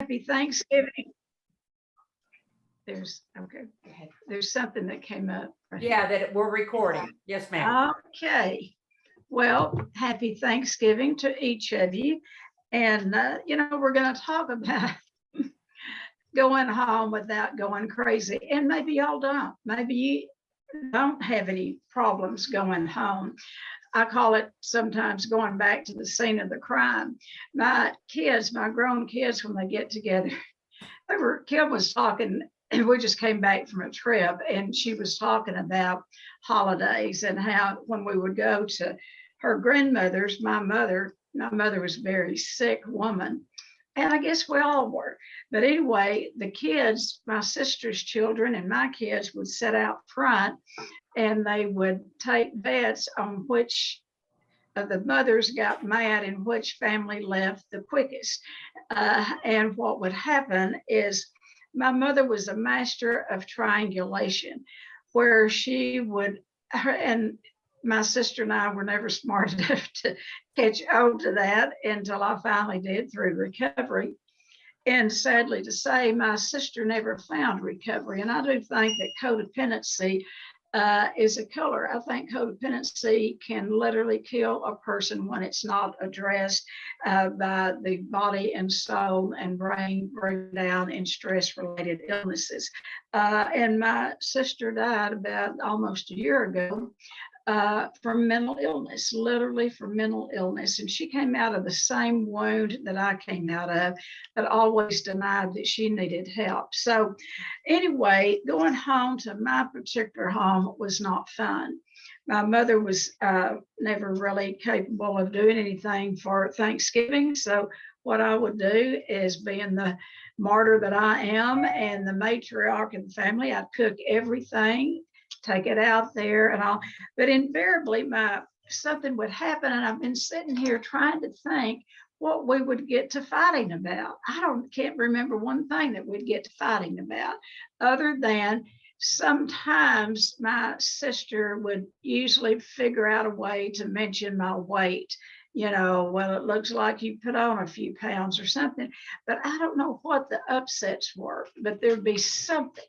happy Thanksgiving. There's something that came up. Yeah, that we're recording. Yes, ma'am. Okay. Well, happy Thanksgiving to each of you. And, we're going to talk about going home without going crazy. And maybe y'all don't. Maybe you don't have any problems going home. I call it sometimes going back to the scene of the crime. My grown kids, when they get together, Kim was talking, and we just came back from a trip, and she was talking about holidays and how when we would go to her grandmother's, my mother was a very sick woman. And I guess we all were. But anyway, the kids, my sister's children and my kids would sit out front and they would take bets on which of the mothers got mad and which family left the quickest. And what would happen is my mother was a master of triangulation, where she would, and my sister and I were never smart enough to catch on to that until I finally did through recovery. And sadly to say, my sister never found recovery. And I do think that codependency is a killer. I think codependency can literally kill a person when it's not addressed by the body and soul and brain breakdown and stress-related illnesses. And my sister died about almost a year ago from mental illness, literally from mental illness. And she came out of the same wound that I came out of, but always denied that she needed help. So anyway, going home to my particular home was not fun. My mother was never really capable of doing anything for Thanksgiving. So what I would do is, being the martyr that I am and the matriarch of the family, I'd cook everything, take it out there and all. But invariably something would happen, and I've been sitting here trying to think what we would get to fighting about. Can't remember one thing that we'd get to fighting about, other than sometimes my sister would usually figure out a way to mention my weight. Well, it looks like you put on a few pounds or something, but I don't know what the upsets were, but there'd be something,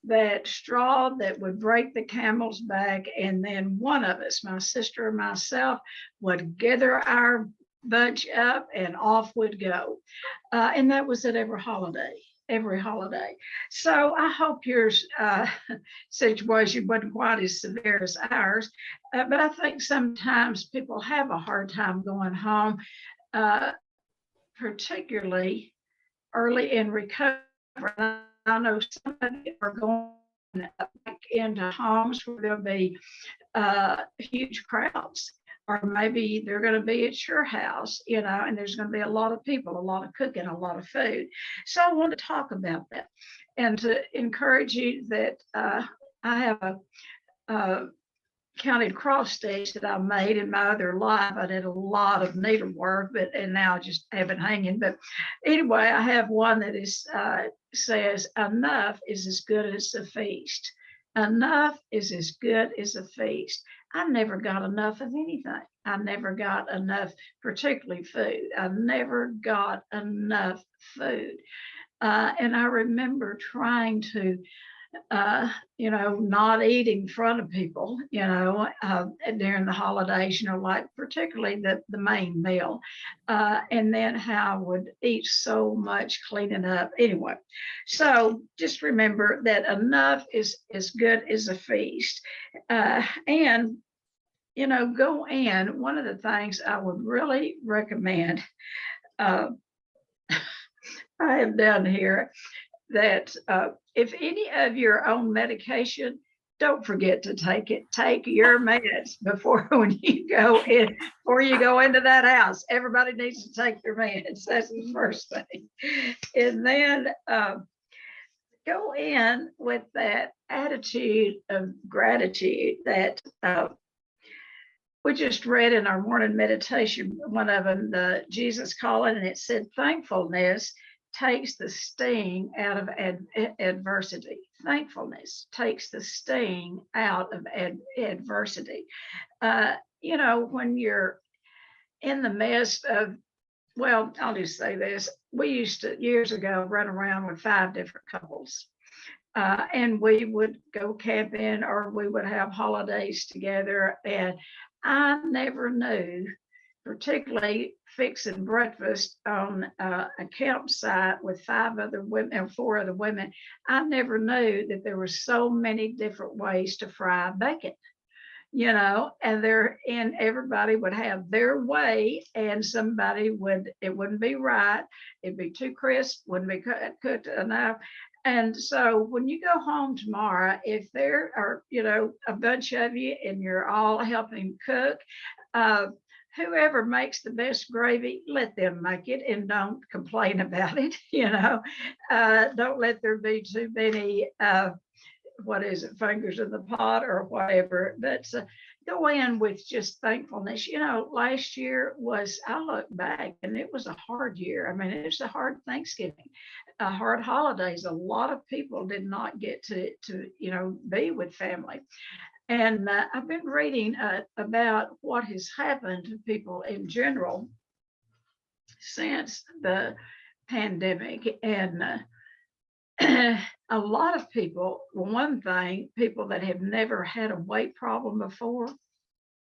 that straw that would break the camel's back. And then one of us, my sister or myself, would gather our bunch up and off would go. And that was at every holiday. So I hope your situation wasn't quite as severe as ours. But I think sometimes people have a hard time going home, particularly early in recovery. I know some of you are going back into homes where there'll be huge crowds, or maybe they're going to be at your house, and there's going to be a lot of people, a lot of cooking, a lot of food. So I want to talk about that and to encourage you that I have a counted cross stitch that I made in my other life. I did a lot of needlework, and now I just have it hanging. But anyway, I have one that says, enough is as good as a feast. Enough is as good as a feast. I never got enough of anything. I never got enough, particularly food. I never got enough food. And I remember trying to not eat in front of people, during the holidays, like particularly the main meal, and then how I would eat so much cleaning up. Anyway, so just remember that enough is as good as a feast. And, go in. One of the things I would really recommend, I have done here, that if any of your own medication, don't forget to take it. Take your meds before you go into that house. Everybody needs to take their meds. That's the first thing. And then go in with that attitude of gratitude that we just read in our morning meditation, one of them, the Jesus calling, and it said thankfulness takes the sting out of adversity. Thankfulness takes the sting out of adversity. When you're in the midst of well, I'll just say this. We used to years ago run around with 5 different couples. And we would go camping or we would have holidays together. And I never knew, particularly fixing breakfast on a campsite with 5 other women or 4 other women, I never knew that there were so many different ways to fry bacon. And everybody would have their way, and somebody would, it wouldn't be right, it'd be too crisp, wouldn't be cooked enough. And so when you go home tomorrow, if there are, a bunch of you and you're all helping cook, uh, whoever makes the best gravy, let them make it and don't complain about it. Don't let there be too many what is it, fingers in the pot or whatever. But go in with just thankfulness. Last year was, I look back and it was a hard year. I mean, it was a hard Thanksgiving, a hard holidays. A lot of people did not get to be with family. And I've been reading about what has happened to people in general since the pandemic. And a lot of people, one thing, people that have never had a weight problem before,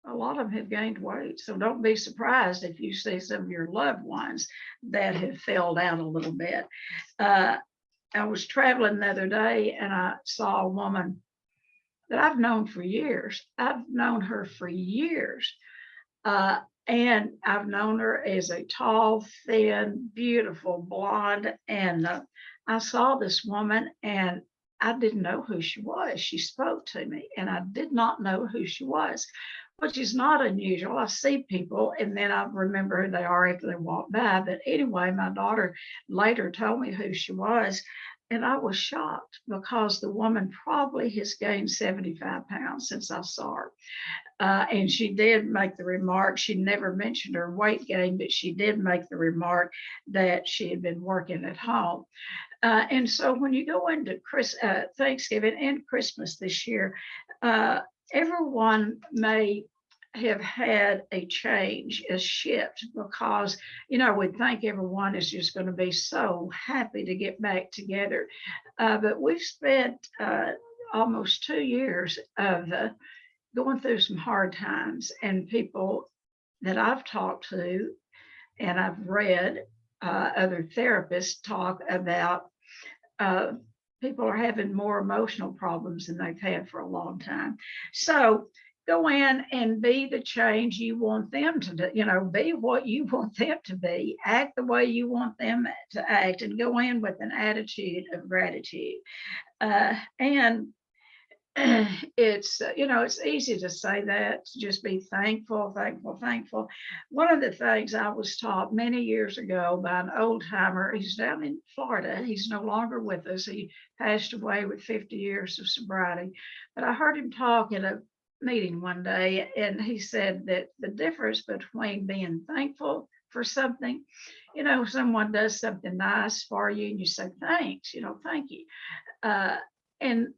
a lot of them have gained weight. So don't be surprised if you see some of your loved ones that have filled out a little bit. I was traveling the other day and I saw a woman that I've known for years. I've known her for years. And I've known her as a tall, thin, beautiful blonde. And I saw this woman and I didn't know who she was. She spoke to me and I did not know who she was, which is not unusual. I see people and then I remember who they are after they walk by. But anyway, my daughter later told me who she was. And I was shocked because the woman probably has gained 75 pounds since I saw her. And she did make the remark, she never mentioned her weight gain, but she did make the remark that she had been working at home. And so when you go into Thanksgiving and Christmas this year, everyone may have had a change, a shift, because, we think everyone is just going to be so happy to get back together. But we've spent almost 2 years of going through some hard times, and people that I've talked to and I've read other therapists talk about people are having more emotional problems than they've had for a long time. So go in and be the change you want them to do, be what you want them to be, act the way you want them to act, and go in with an attitude of gratitude. And it's easy to say that, to just be thankful, thankful, thankful. One of the things I was taught many years ago by an old timer, he's down in Florida, he's no longer with us, he passed away with 50 years of sobriety, but I heard him talk at a meeting one day, and he said that the difference between being thankful for something, someone does something nice for you and you say thanks, thank you, and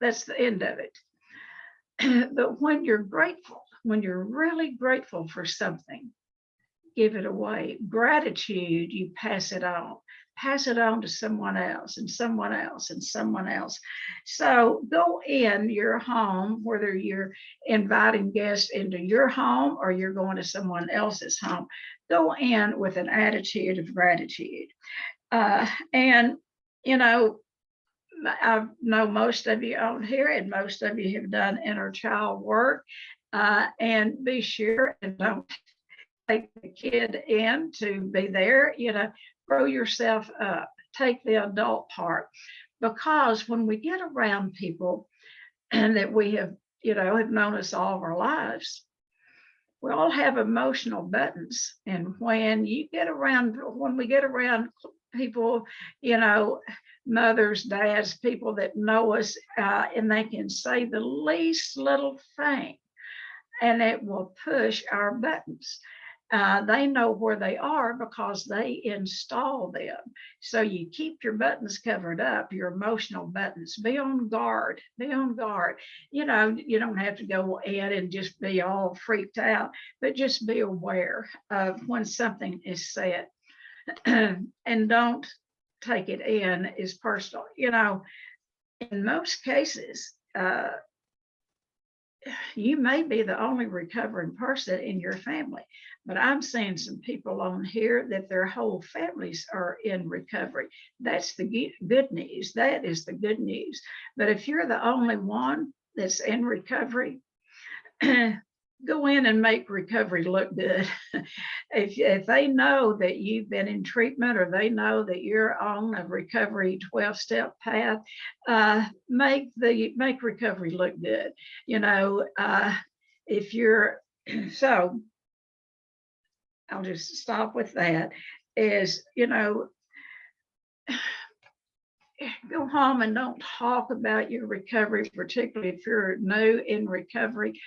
that's the end of it. But when you're grateful, when you're really grateful for something, give it away. Gratitude, you pass it on to someone else and someone else and someone else. So go in your home, whether you're inviting guests into your home or you're going to someone else's home, go in with an attitude of gratitude. And I know most of you on here, and most of you have done inner child work. And be sure and don't take the kid in to be there, grow yourself up, take the adult part. Because when we get around people and that we have known us all of our lives, we all have emotional buttons. And when we get around people, mothers, dads, people that know us, and they can say the least little thing and it will push our buttons. They know where they are because they install them. So you keep your buttons covered up, your emotional buttons. Be on guard. Be on guard. You don't have to go in and just be all freaked out, but just be aware of when something is said. and don't take it in as personal. You know, in most cases, you may be the only recovering person in your family, but I'm seeing some people on here that their whole families are in recovery. That's the good news. That is the good news. But if you're the only one that's in recovery, go in and make recovery look good. If they know that you've been in treatment, or they know that you're on a recovery 12-step path, make recovery look good. You know, if you're so, I'll just stop with that. Is, you know, go home and don't talk about your recovery, particularly if you're new in recovery.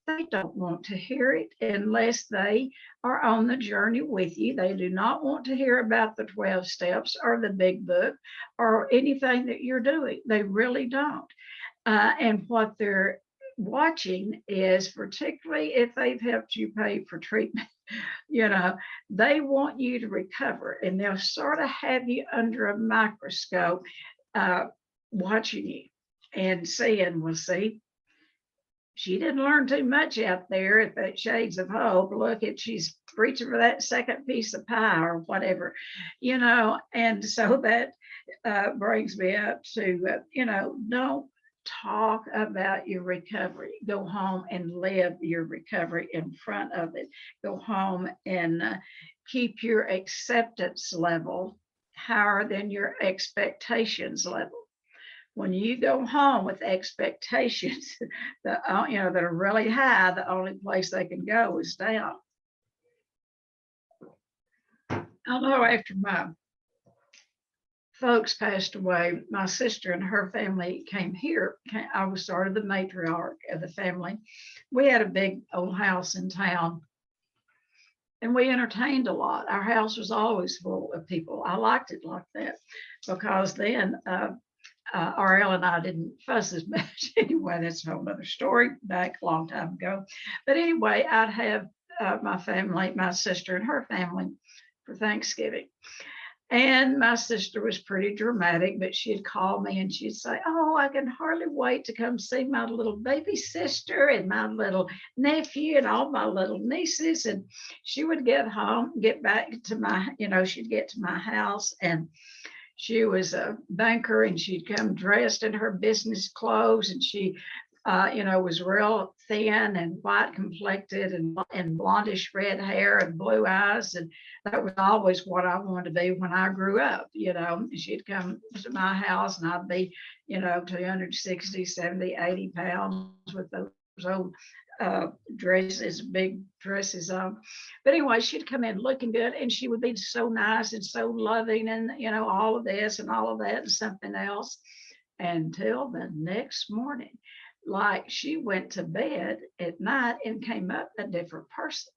They don't want to hear it unless they are on the journey with you. They do not want to hear about the 12 steps or the big book or anything that you're doing. They really don't. And what they're watching is, particularly if they've helped you pay for treatment, you know, they want you to recover, and they'll sort of have you under a microscope, watching you and saying, well, see, she didn't learn too much out there at that Shades of Hope. Look at, she's reaching for that second piece of pie or whatever, you know. And so that brings me up to, you know, don't talk about your recovery. Go home and live your recovery in front of it. Go home and keep your acceptance level higher than your expectations level. When you go home with expectations that, you know, that are really high, the only place they can go is down. I know after my folks passed away, my sister and her family came here. I was sort of the matriarch of the family. We had a big old house in town, and we entertained a lot. Our house was always full of people. I liked it like that, because then RL and I didn't fuss as much. Anyway, that's a whole other story back a long time ago. But anyway, I'd have my family, my sister and her family, for Thanksgiving. And my sister was pretty dramatic, but she'd call me and she'd say, oh, I can hardly wait to come see my little baby sister and my little nephew and all my little nieces. And she would get home, get back to my, you know, she'd get to my house, and she was a banker, and she'd come dressed in her business clothes, and she, you know, was real thin and white complected and blondish red hair and blue eyes. And that was always what I wanted to be when I grew up. You know, she'd come to my house and I'd be, you know, 260, 70, 80 pounds with those old dresses, big dresses on. But anyway, she'd come in looking good, and she would be so nice and so loving, and, you know, all of this and all of that and something else, until the next morning. Like, she went to bed at night and came up a different person.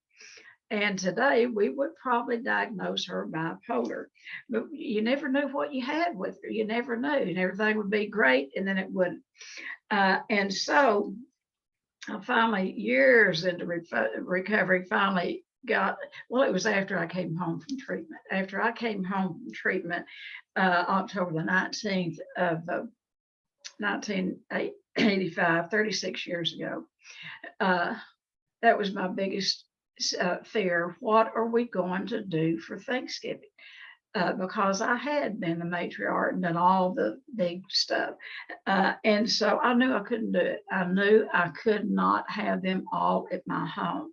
And today we would probably diagnose her bipolar, but you never knew what you had with her. You never knew, and everything would be great, and then it wouldn't. And so I finally, years into recovery, finally got, well, it was after I came home from treatment. After I came home from treatment, October the 19th of 1985, 36 years ago, that was my biggest fear. What are we going to do for Thanksgiving? Because I had been the matriarch and done all the big stuff. And so I knew I couldn't do it. I knew I could not have them all at my home.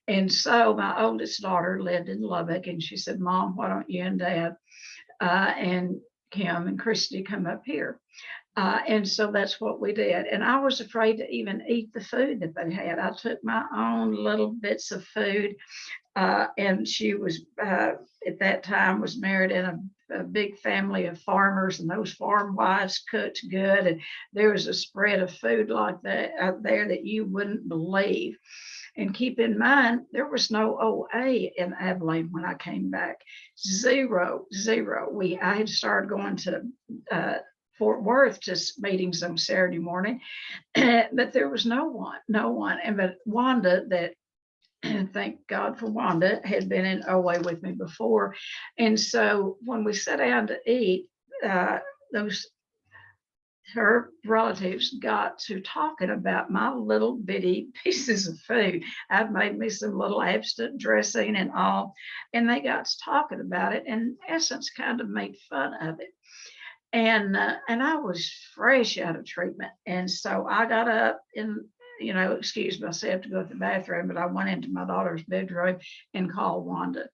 And so my oldest daughter lived in Lubbock, and she said, Mom, why don't you and Dad and Kim and Christy come up here? And so that's what we did. And I was afraid to even eat the food that they had. I took my own little bits of food. And she was, at that time, was married in a big family of farmers, and those farm wives cooked good. And there was a spread of food like that out there that you wouldn't believe. And keep in mind, there was no OA in Abilene when I came back. Zero. I had started going to Fort Worth to meetings on Saturday morning, but there was no one. And but Wanda, that thank God for Wanda, had been in OA with me before. And so when we sat down to eat, those her relatives got to talking about my little bitty pieces of food. I'd made me some little abstinent dressing and all, and they got to talking about it, and in essence kind of made fun of it. And I was fresh out of treatment, and so I got up and excused myself to go to the bathroom, but I went into my daughter's bedroom and called Wanda,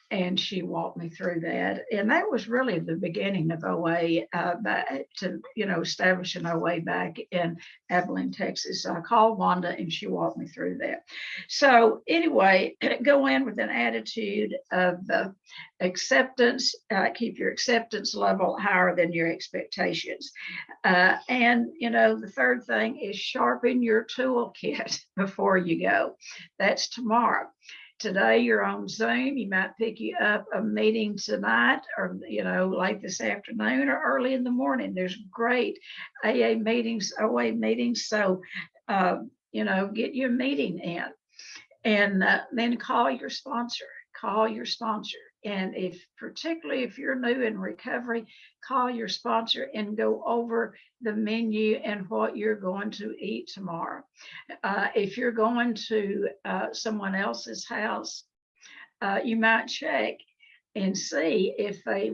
and she walked me through that. And that was really the beginning of OA, back to, establishing OA back in Abilene, Texas. So I called Wanda and she walked me through that. So anyway, go in with an attitude of acceptance, keep your acceptance level higher than your expectations. And, the third thing is sharpen your toolkit before you go. That's tomorrow. Today you're on Zoom. You might pick you up a meeting tonight, or late this afternoon or early in the morning. There's great AA meetings, OA meetings. So get your meeting in, and then call your sponsor. Call your sponsor. And particularly if you're new in recovery, call your sponsor and go over the menu and what you're going to eat tomorrow. If you're going to someone else's house, you might check and see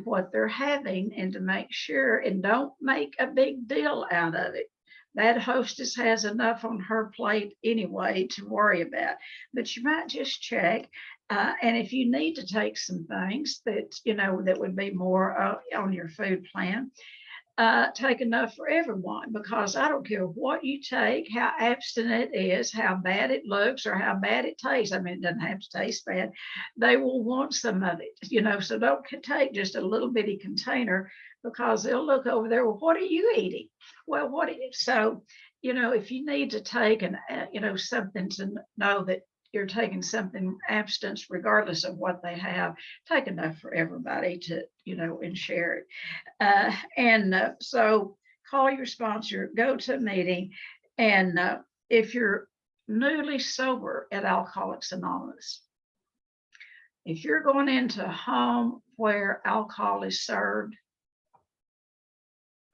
what they're having, and to make sure, and don't make a big deal out of it. That hostess has enough on her plate anyway to worry about, but you might just check. And if you need to take some things that would be more on your food plan, take enough for everyone, because I don't care what you take, how abstinent it is, how bad it looks, or how bad it tastes. I mean, it doesn't have to taste bad. They will want some of it, so don't take just a little bitty container, because they'll look over there. Well, what are you eating? Well, so, if you need to take something to know that you're taking something abstinence, regardless of what they have, take enough for everybody to, and share it. So call your sponsor, go to a meeting. And if you're newly sober at Alcoholics Anonymous, if you're going into a home where alcohol is served,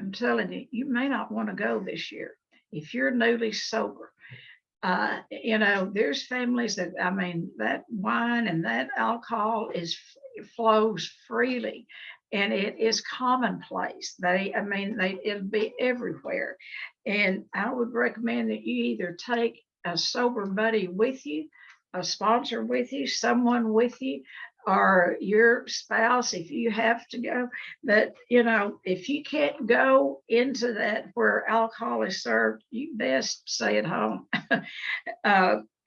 I'm telling you, you may not want to go this year. If you're newly sober, there's families that wine and that alcohol flows freely, and it is commonplace. It'll be everywhere. And I would recommend that you either take a sober buddy with you, a sponsor with you, someone with you, or your spouse if you have to go. But if you can't go into that where alcohol is served, you best stay at home.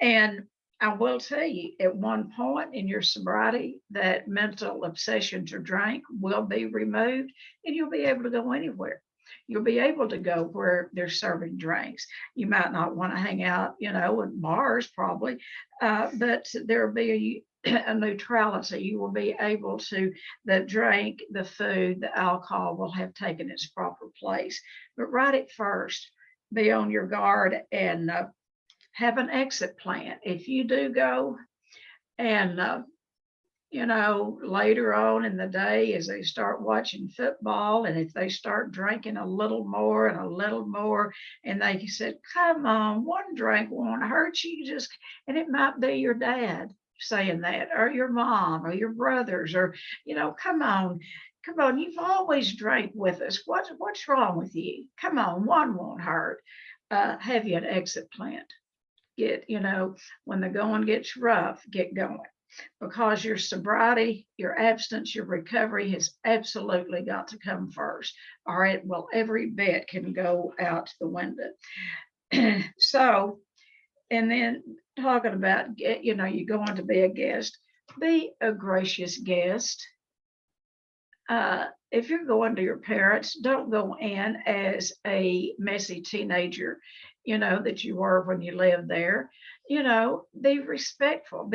And I will tell you, at one point in your sobriety, that mental obsession to drink will be removed, and you'll be able to go anywhere. You'll be able to go where they're serving drinks. You might not want to hang out, in bars probably, but there'll be a neutrality. You will be able to, the drink, the food, the alcohol will have taken its proper place. But right at first, be on your guard and have an exit plan. If you do go, and later on in the day, as they start watching football, and if they start drinking a little more and a little more, and they said, come on, one drink won't hurt you, and it might be your dad saying that, or your mom, or your brothers, or, come on, you've always drank with us. What's wrong with you? Come on, one won't hurt. Have you an exit plan? Get, when the going gets rough, get going. Because your sobriety, your abstinence, your recovery has absolutely got to come first. All right, well, every bit can go out the window. So, and then talking about, you're going to be a guest, be a gracious guest. If you're going to your parents, don't go in as a messy teenager, that you were when you lived there. Be respectful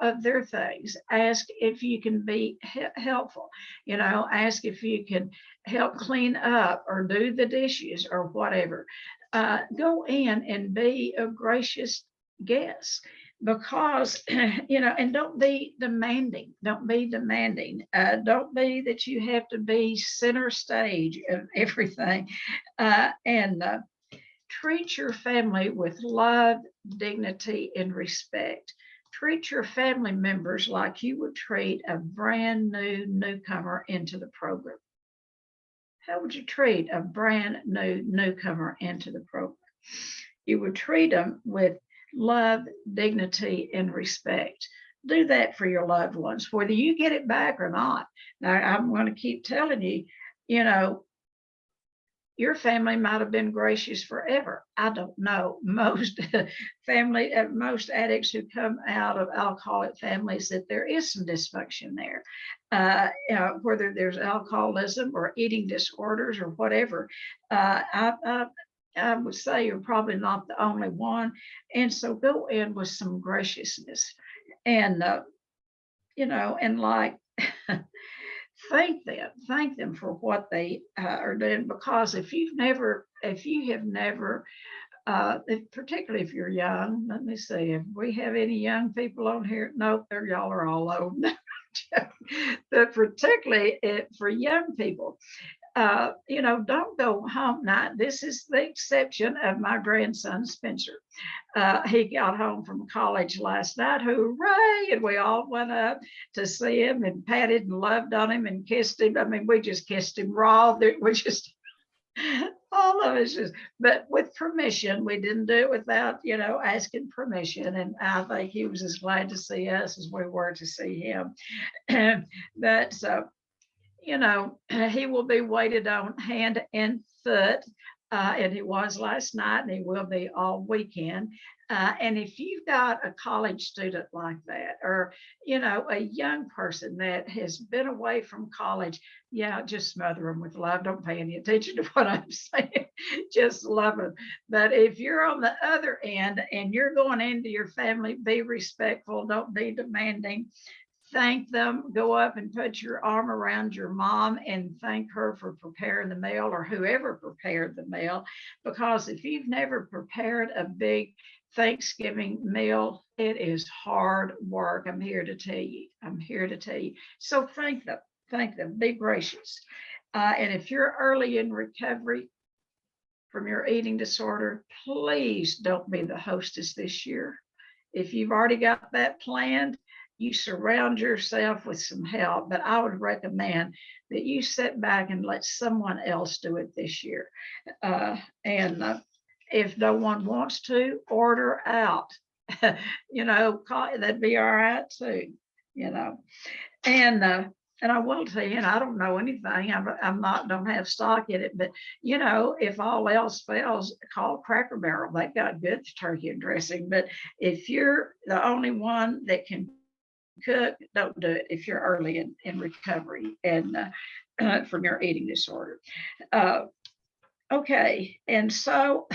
of their things. Ask if you can be helpful, ask if you can help clean up or do the dishes or whatever. Go in and be a gracious guest. because, and don't be demanding. Don't be demanding. Don't be that you have to be center stage of everything. And treat your family with love, dignity, and respect. Treat your family members like you would treat a brand new newcomer into the program. How would you treat a brand new newcomer into the program? You would treat them with love, dignity, and respect. Do that for your loved ones, whether you get it back or not. Now, I'm going to keep telling you, your family might have been gracious forever. I don't know. Most most addicts who come out of alcoholic families, that there is some dysfunction there, whether there's alcoholism or eating disorders or whatever. I would say you're probably not the only one. And so go in with some graciousness and, and like, thank them for what they are doing. Because if you have never, particularly if you're young, let me see, if we have any young people on here, nope, y'all are all old. But particularly for young people, don't go home now. This is the exception of my grandson, Spencer. He got home from college last night, hooray, and we all went up to see him and patted and loved on him and kissed him. I mean, we just kissed him raw. We just, all of us just, but with permission. We didn't do it without, asking permission. And I think he was as glad to see us as we were to see him. But so, he will be waited on hand and foot, and he was last night, and he will be all weekend. And if you've got a college student like that, or, a young person that has been away from college, just smother them with love. Don't pay any attention to what I'm saying. Just love them. But if you're on the other end and you're going into your family, be respectful. Don't be demanding. Thank them. Go up and put your arm around your mom and thank her for preparing the meal, or whoever prepared the meal. Because if you've never prepared a big Thanksgiving meal, it is hard work. I'm here to tell you. So thank them. Thank them. Be gracious. And if you're early in recovery from your eating disorder, please don't be the hostess this year. If you've already got that planned, you surround yourself with some help, but I would recommend that you sit back and let someone else do it this year. And if no one wants to, order out. That'd be all right too. And I will tell you, and I don't know anything. Don't have stock in it, but if all else fails, call Cracker Barrel. They got good turkey and dressing. But if you're the only one that can cook, don't do it if you're early in recovery and from your eating disorder. Okay, and so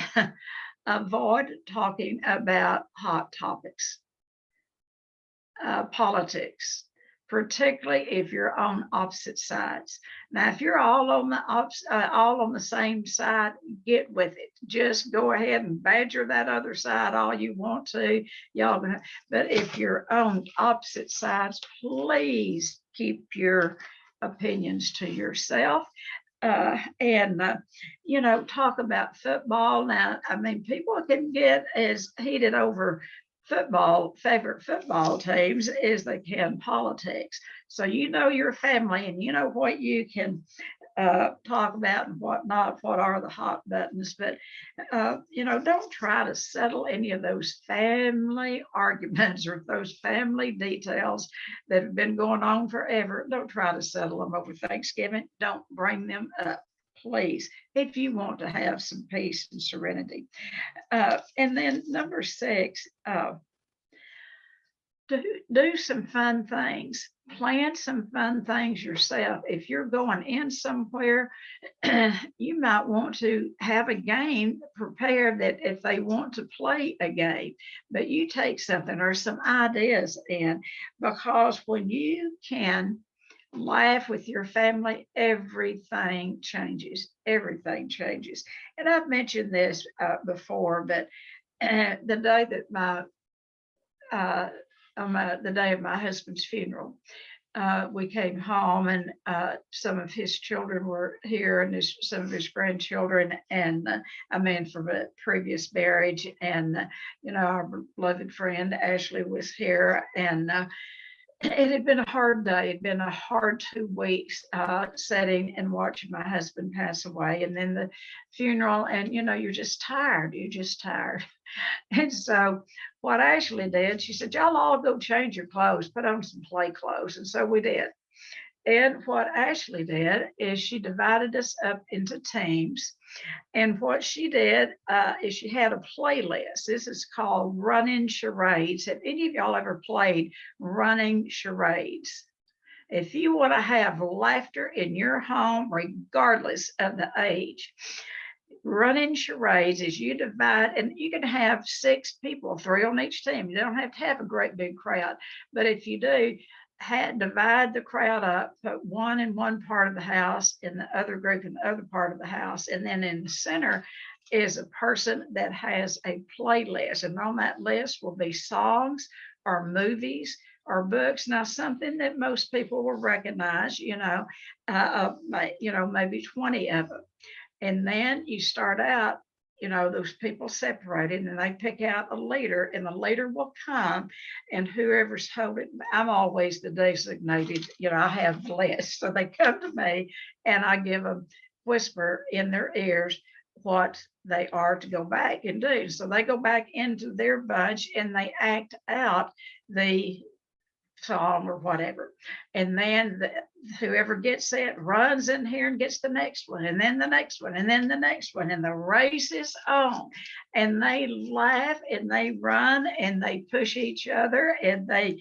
avoid talking about hot topics, politics, particularly if you're on opposite sides. Now, if you're all on the same side, get with it. Just go ahead and badger that other side all you want to. But if you're on opposite sides, please keep your opinions to yourself. And talk about football. Now, I mean, people can get as heated over favorite football teams as they can politics. So your family, and what you can talk about and what not, what are the hot buttons. But don't try to settle any of those family arguments or those family details that have been going on forever. Don't try to settle them over Thanksgiving. Don't bring them up, please, if you want to have some peace and serenity. And then number 6, do some fun things. Plan some fun things yourself. If you're going in somewhere, you might want to have a game prepared, that if they want to play a game, but you take something or some ideas in, because when you can laugh with your family, everything changes. Everything changes. And I've mentioned this before, but the day that my the day of my husband's funeral. We came home, and some of his children were here, and some of his grandchildren, and a man from a previous marriage, and our beloved friend Ashley was here, and it had been a hard day. It'd been a hard 2 weeks sitting and watching my husband pass away, and then the funeral, and you're just tired. You're just tired. And so what Ashley did, she said, y'all all go change your clothes, put on some play clothes. And so we did. And what Ashley did is she divided us up into teams. And what she did is she had a playlist. This is called running charades. Have any of y'all ever played running charades? If you want to have laughter in your home, regardless of the age, running charades is you divide, and you can have 6 people, 3 on each team. You don't have to have a great big crowd, but if you do, divide the crowd up, put one in one part of the house and the other group in the other part of the house, and then in the center is a person that has a playlist, and on that list will be songs or movies or books. Now, something that most people will recognize, maybe 20 of them. And then you start out, those people separated, and they pick out a leader, and the leader will come, and whoever's holding, I'm always the designated, I have the list. So they come to me, and I give them, whisper in their ears what they are to go back and do. So they go back into their bunch, and they act out the song or whatever. And then whoever gets it runs in here and gets the next one, and then the next one, and then the next one. And the race is on. And they laugh, and they run, and they push each other, and they,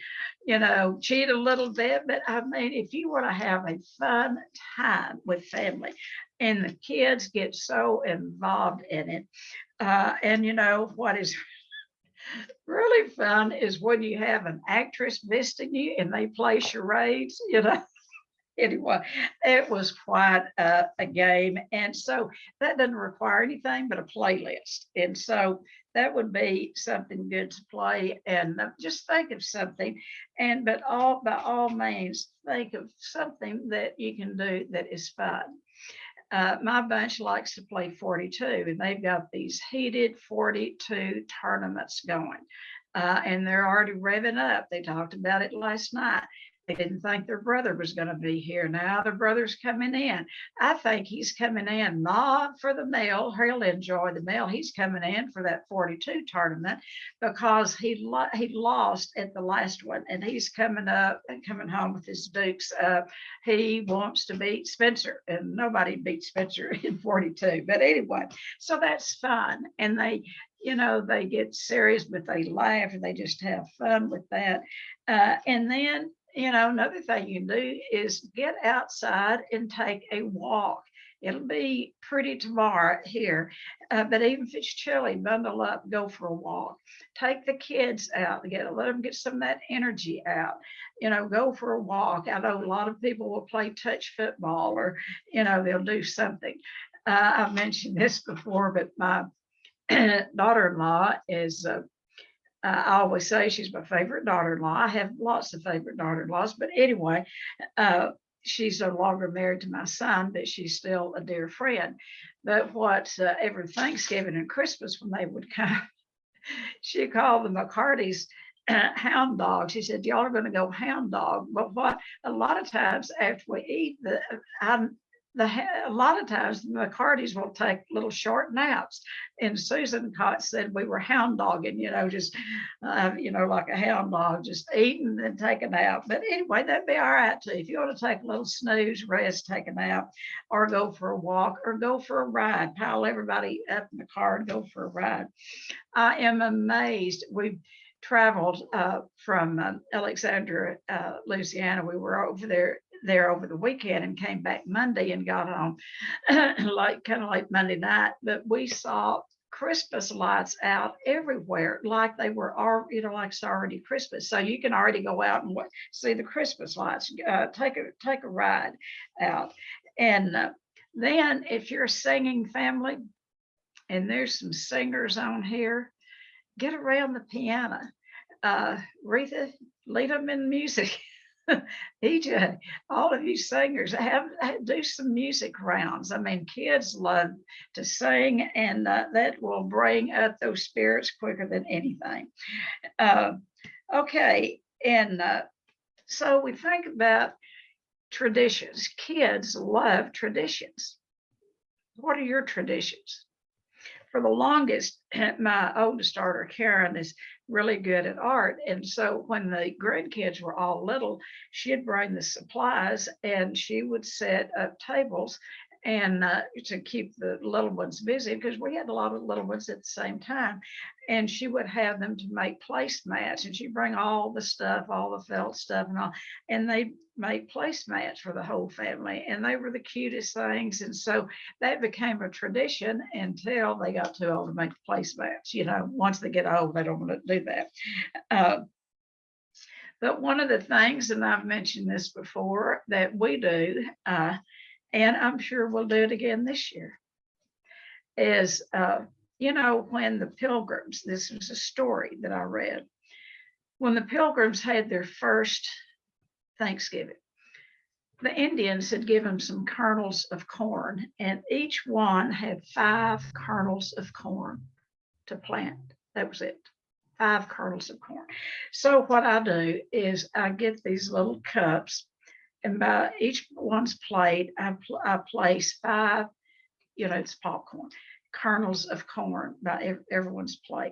cheat a little bit. But I mean, if you want to have a fun time with family, and the kids get so involved in it. And what is really fun is when you have an actress visiting you and they play charades, Anyway, it was quite a game. And so that doesn't require anything but a playlist. And so that would be something good to play, and just think of something. But by all means, think of something that you can do that is fun. My bunch likes to play 42, and they've got these heated 42 tournaments going. And they're already revving up. They talked about it last night. They didn't think their brother was going to be here. Now their brother's coming in. I think he's coming in not for the meal. He'll enjoy the meal. He's coming in for that 42 tournament because he lost at the last one, and he's coming home with his dukes up. He wants to beat Spencer, and nobody beats Spencer in 42. But anyway, so that's fun. And they get serious, but they laugh, and they just have fun with that. And then, another thing you can do is get outside and take a walk. It'll be pretty tomorrow here, but even if it's chilly, bundle up, go for a walk. Take the kids out, let them get some of that energy out. Go for a walk. I know a lot of people will play touch football, or they'll do something. I've mentioned this before, but my daughter-in-law is I always say she's my favorite daughter-in-law. I have lots of favorite daughter-in-laws, but anyway, she's no longer married to my son, but she's still a dear friend. But every Thanksgiving and Christmas when they would come, she called the McCartys hound dog. She said, y'all are going to go hound dog. But a lot of times after we eat, a lot of times the McCartys will take little short naps. And Susan Cott said we were hound dogging, just, like a hound dog, just eating and take a nap. But anyway, that'd be all right too. If you want to take a little snooze, rest, take a nap, or go for a walk, or go for a ride, pile everybody up in the car and go for a ride. I am amazed. We've traveled from Alexandria, Louisiana. We were over there over the weekend and came back Monday and got home kind of like Monday night. But we saw Christmas lights out everywhere, like they were already, like it's already Christmas. So you can already go out and see the Christmas lights. Take a ride out. And then if you're a singing family, and there's some singers on here, get around the piano. Retha, lead them in music. EJ, all of you singers, do some music rounds. I mean, kids love to sing, and that will bring up those spirits quicker than anything. Okay, and so we think about traditions. Kids love traditions. What are your traditions? For the longest, my oldest daughter, Karen, is really good at art. And so when the grandkids were all little, she'd bring the supplies and she would set up tables and to keep the little ones busy, because we had a lot of little ones at the same time. And she would have them to make placemats, and she'd bring all the stuff, all the felt stuff and all, and they made placemats for the whole family, and they were the cutest things. And so that became a tradition until they got too old to make placemats. You know, once they get old, they don't want to do that. But one of the things, and I've mentioned this before, that we do, and I'm sure we'll do it again this year, is, you know, when the Pilgrims, this was a story that I read, when the Pilgrims had their first Thanksgiving, the Indians had given some kernels of corn, and each one had 5 kernels of corn to plant. That was it, 5 kernels of corn. So what I do is I get these little cups, and by each one's plate, I place 5, you know, it's popcorn, kernels of corn by everyone's plate.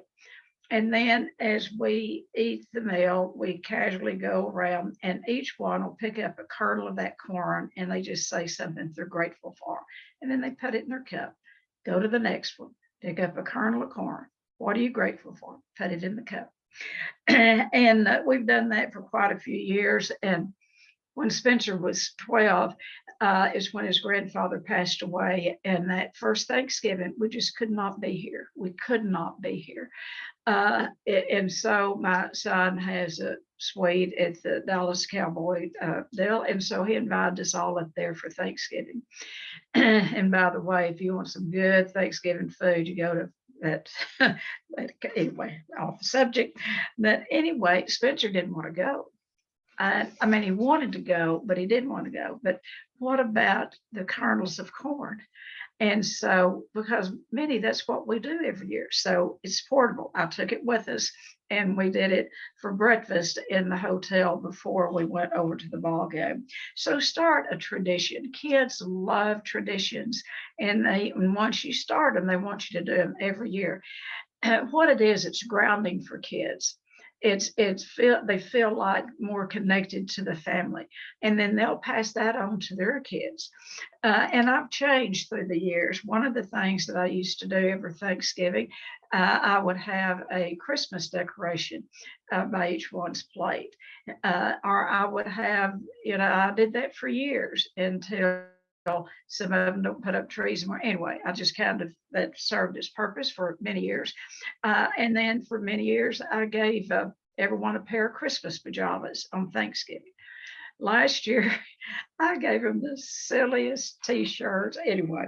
And then as we eat the meal, we casually go around and each one will pick up a kernel of that corn and they just say something they're grateful for. And then they put it in their cup. Go to the next one, pick up a kernel of corn. What are you grateful for? Put it in the cup. And we've done that for quite a few years. And when Spencer was 12, is when his grandfather passed away. And that first Thanksgiving, we just could not be here. We could not be here. And so my son has a suite at the Dallas Cowboy deal. And so he invited us all up there for Thanksgiving. And by the way, if you want some good Thanksgiving food, you go to that. Anyway, off the subject. But anyway, Spencer didn't want to go. I mean, he wanted to go, but he didn't want to go. But what about the kernels of corn? And so, because Minnie, that's what we do every year. So it's portable. I took it with us and we did it for breakfast in the hotel before we went over to the ball game. So start a tradition. Kids love traditions, and once you start them, they want you to do them every year. What it is, it's grounding for kids. They feel like more connected to the family, and then they'll pass that on to their kids. And I've changed through the years. One of the things that I used to do every Thanksgiving, I would have a Christmas decoration by each one's plate, or I would have, you know, I did that for years until some of them don't put up trees anymore. Anyway, I just kind of, that served its purpose for many years. And then for many years, I gave everyone a pair of Christmas pajamas on Thanksgiving. Last year, I gave them the silliest t-shirts. Anyway,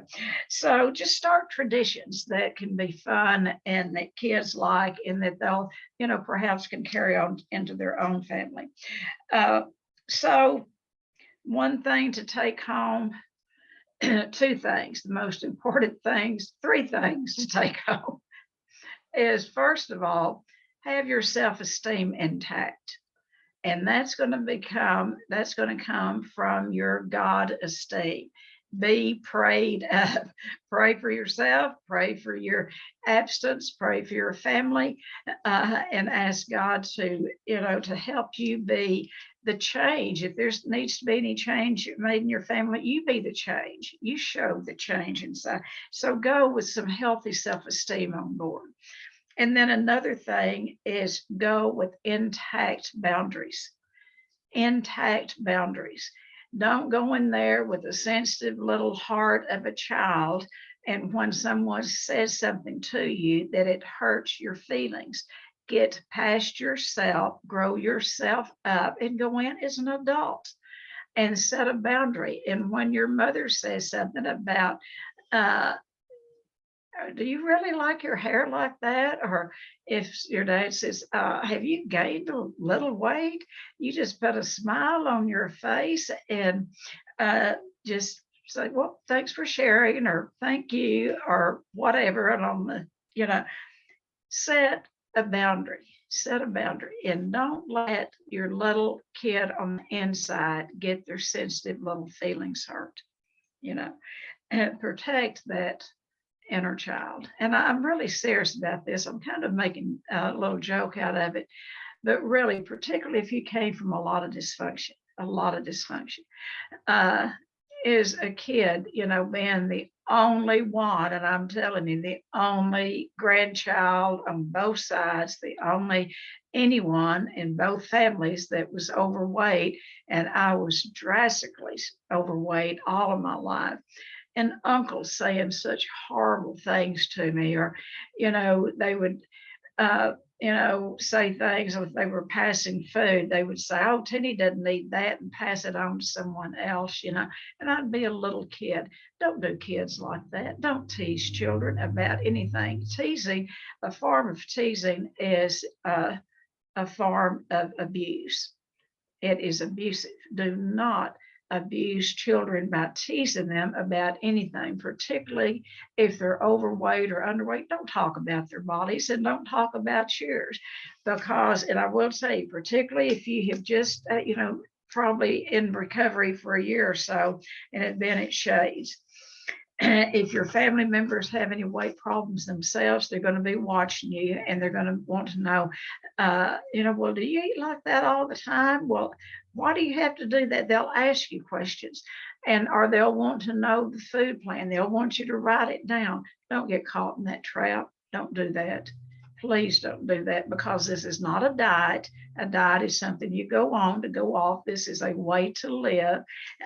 so just start traditions that can be fun and that kids like, and that they'll, you know, perhaps can carry on into their own family. So one thing to take home, 2 things, the most important things, 3 things to take home is, first of all, have your self-esteem intact. And that's going to come from your God esteem. Be prayed up. Pray for yourself, pray for your absence, pray for your family, and ask God to, you know, to help you be the change. If there needs to be any change made in your family, you be the change. You show the change inside. So go with some healthy self-esteem on board. And then another thing is go with intact boundaries. Intact boundaries. Don't go in there with a sensitive little heart of a child, and when someone says something to you that it hurts your feelings. Get past yourself, grow yourself up, and go in as an adult and set a boundary. And when your mother says something about do you really like your hair like that? Or if your dad says, have you gained a little weight? You just put a smile on your face and just say, well, thanks for sharing, or thank you, or whatever. And on the, you know, set a boundary, set a boundary, and don't let your little kid on the inside get their sensitive little feelings hurt, you know, and protect that inner child. And I'm really serious about this. I'm kind of making a little joke out of it, but really, particularly if you came from a lot of dysfunction, uh, is a kid, you know, being the only one, and I'm telling you, the only grandchild on both sides, the only anyone in both families that was overweight, and I was drastically overweight all of my life, and uncles saying such horrible things to me, or, you know, they would, uh, you know, say things. If they were passing food, they would say, oh, Tennie doesn't need that, and pass it on to someone else, you know. And I'd be a little kid. Don't do kids like that. Don't tease children about anything. Teasing, a form of teasing is a form of abuse. It is abusive. Do not abuse children by teasing them about anything, particularly if they're overweight or underweight. Don't talk about their bodies, and don't talk about yours, because, and I will say, particularly if you have just, you know, probably in recovery for a year or so and have been at Shades. If your family members have any weight problems themselves, they're going to be watching you, and they're going to want to know, you know, well, do you eat like that all the time? Well, why do you have to do that? They'll ask you questions, or they'll want to know the food plan. They'll want you to write it down. Don't get caught in that trap. Don't do that. Please don't do that, because this is not a diet. A diet is something you go on to go off. This is a way to live.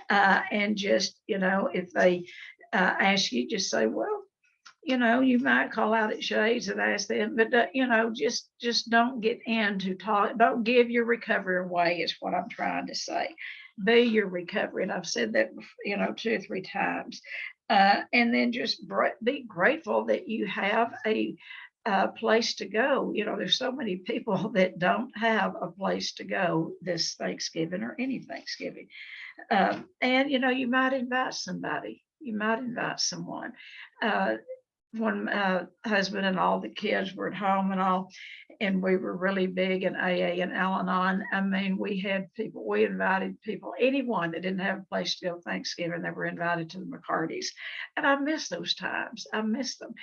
And just, you know, if they ask you, just say, well, you know, you might call out at Shades and ask them, but you know, just don't get into talk. Don't give your recovery away, is what I'm trying to say. Be your recovery, and I've said that, you know, 2 or 3 times. And then just be grateful that you have a place to go. You know, there's so many people that don't have a place to go this Thanksgiving or any Thanksgiving. And you know, you might invite somebody. You might invite someone. When my husband and all the kids were at home and all, and we were really big in AA and Al-Anon. I mean, we had people, we invited people, anyone that didn't have a place to go Thanksgiving, they were invited to the McCartys. And I miss those times. I miss them.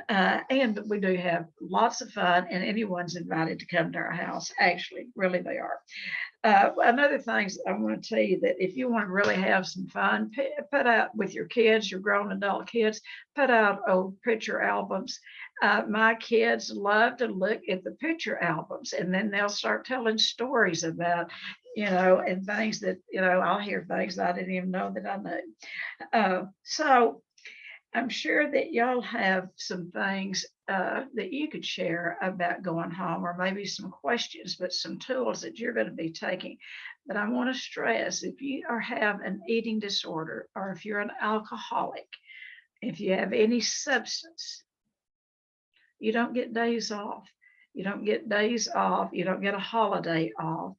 And we do have lots of fun, and anyone's invited to come to our house. Actually, really, they are. Another thing I want to tell you, that if you want to really have some fun, put out with your kids, your grown adult kids, put out old picture albums. My kids love to look at the picture albums, and then they'll start telling stories about, you know, and things that, you know, I'll hear things I didn't even know that I knew. So I'm sure that y'all have some things that you could share about going home, or maybe some questions, but some tools that you're going to be taking. But I want to stress, if you have an eating disorder, or if you're an alcoholic, if you have any substance, you don't get days off. You don't get days off. You don't get a holiday off.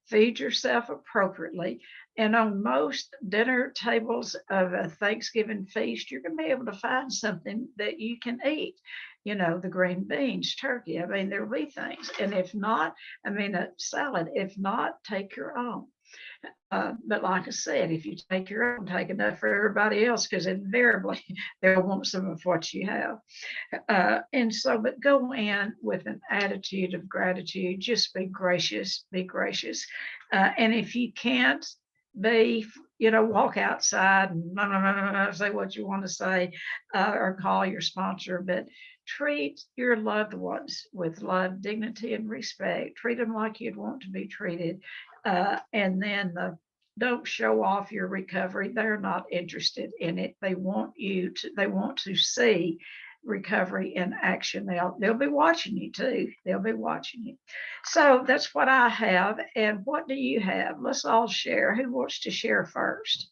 Feed yourself appropriately. And on most dinner tables of a Thanksgiving feast, you're going to be able to find something that you can eat. You know, the green beans, turkey. I mean, there'll be things. And if not, I mean, a salad. If not, take your own. But like I said, if you take your own, take enough for everybody else, because invariably they'll want some of what you have. And so, but go in with an attitude of gratitude. Just be gracious, be gracious. And if you can't be, you know, walk outside and say what you want to say, or call your sponsor, but treat your loved ones with love, dignity, and respect. Treat them like you'd want to be treated. And then don't show off your recovery. They're not interested in it. They want to see recovery in action. They'll be watching you too. They'll be watching you. So that's what I have. And what do you have? Let's all share. Who wants to share first?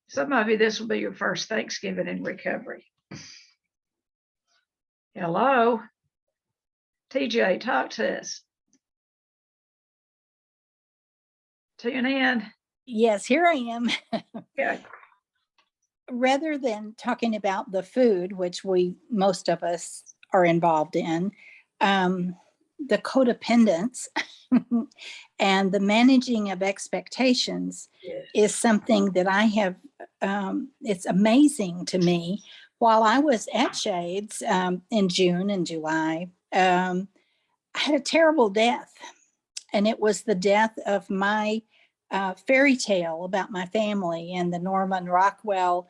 Some of you, this will be your first Thanksgiving in recovery. Hello. TJ, talk to us. Tune in. Yes, here I am. Yeah. Rather than talking about the food, which most of us are involved in, the codependence and the managing of expectations Yes. is something that I have, it's amazing to me. While I was at Shades in June and July, I had a terrible death. And it was the death of my fairy tale about my family, and the Norman Rockwell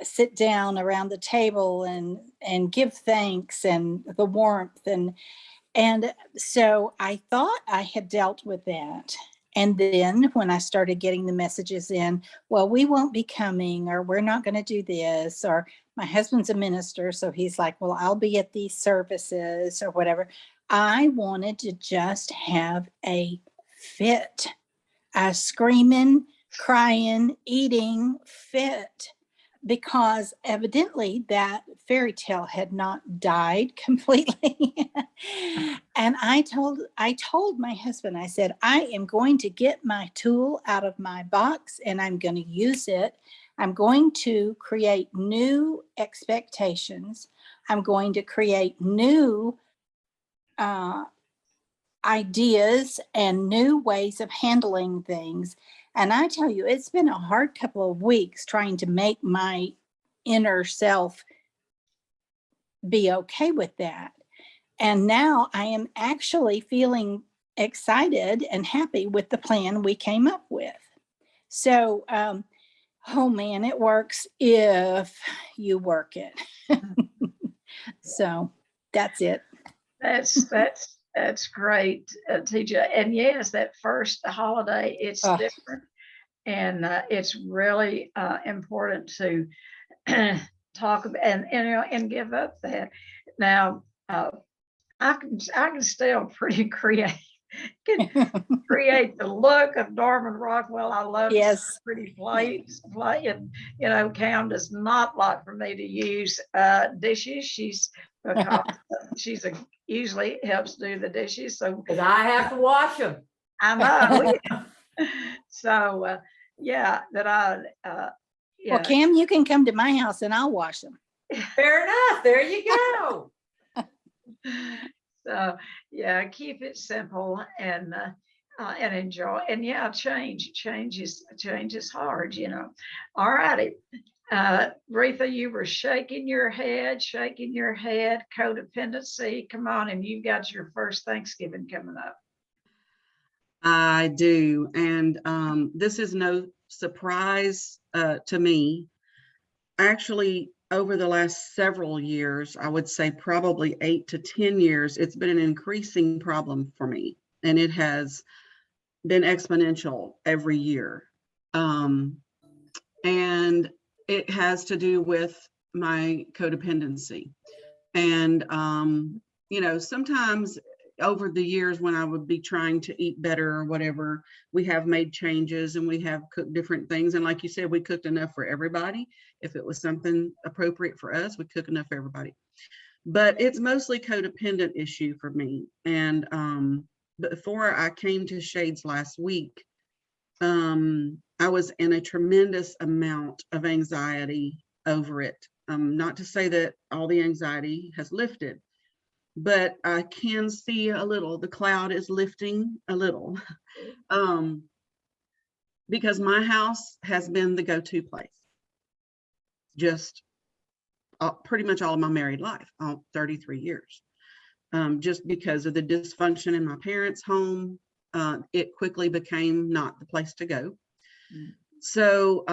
sit down around the table and give thanks, and the warmth, and so I thought I had dealt with that. And then when I started getting the messages in, well, we won't be coming, or we're not going to do this, or my husband's a minister, so he's like, well, I'll be at these services or whatever. I wanted to just have a fit, a screaming, crying, eating fit, because evidently that fairy tale had not died completely. And I told my husband, I said, I am going to get my tool out of my box and I'm going to use it. I'm going to create new expectations. I'm going to create new ideas and new ways of handling things. And I tell you, it's been a hard couple of weeks trying to make my inner self be okay with that. And now I am actually feeling excited and happy with the plan we came up with. So, oh man, it works if you work it. So that's it. That's great, TJ. And yes, that first holiday, it's different, and it's really important to talk about and give up that. Now, I can still pretty create the look of Norman Rockwell. I love pretty plates. And Cam does not like for me to use dishes. She's usually helps do the dishes. So because I have to wash them. I know. So yeah, that I yeah. Well, Cam, you can come to my house and I'll wash them. Fair enough. There you go. So yeah, keep it simple and enjoy. And yeah, change is hard, All righty. Retha, you were shaking your head, codependency. Come on, and you've got your first Thanksgiving coming up. I do. And this is no surprise to me. Actually, over the last several years, I would say probably 8 to 10 years, it's been an increasing problem for me. And it has been exponential every year. And it has to do with my codependency. And, sometimes over the years when I would be trying to eat better or whatever, we have made changes and we have cooked different things. And like you said, we cooked enough for everybody. If it was something appropriate for us, we cook enough for everybody. But it's mostly codependent issue for me. And before I came to Shades last week, I was in a tremendous amount of anxiety over it. Not to say that all the anxiety has lifted, but I can see a little, the cloud is lifting a little, because my house has been the go-to place. Just pretty much all of my married life, all 33 years. Just because of the dysfunction in my parents' home, it quickly became not the place to go. So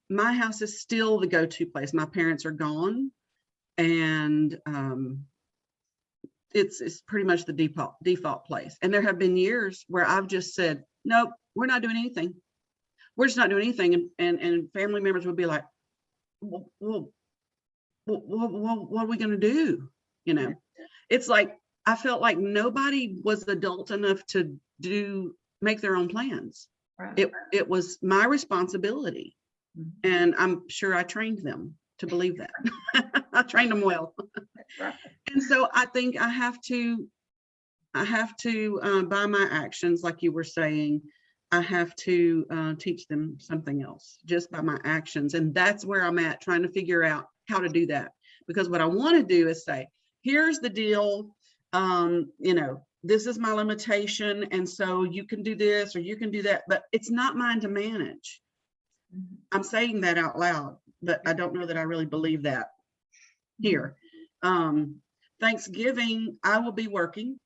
my house is still the go-to place. My parents are gone, and it's pretty much the default place. And there have been years where I've just said, nope, we're not doing anything. We're just not doing anything. And family members would be like, well, what are we going to do? It's like, I felt like nobody was adult enough to make their own plans. Right. It was my responsibility. And I'm sure I trained them to believe that. I trained them well. Right. And so I think I have to by my actions, like you were saying, I have to teach them something else just by my actions. And that's where I'm at, trying to figure out how to do that. Because what I want to do is say, here's the deal. This is my limitation. And so you can do this or you can do that, but it's not mine to manage. I'm saying that out loud, but I don't know that I really believe that here. Thanksgiving, I will be working.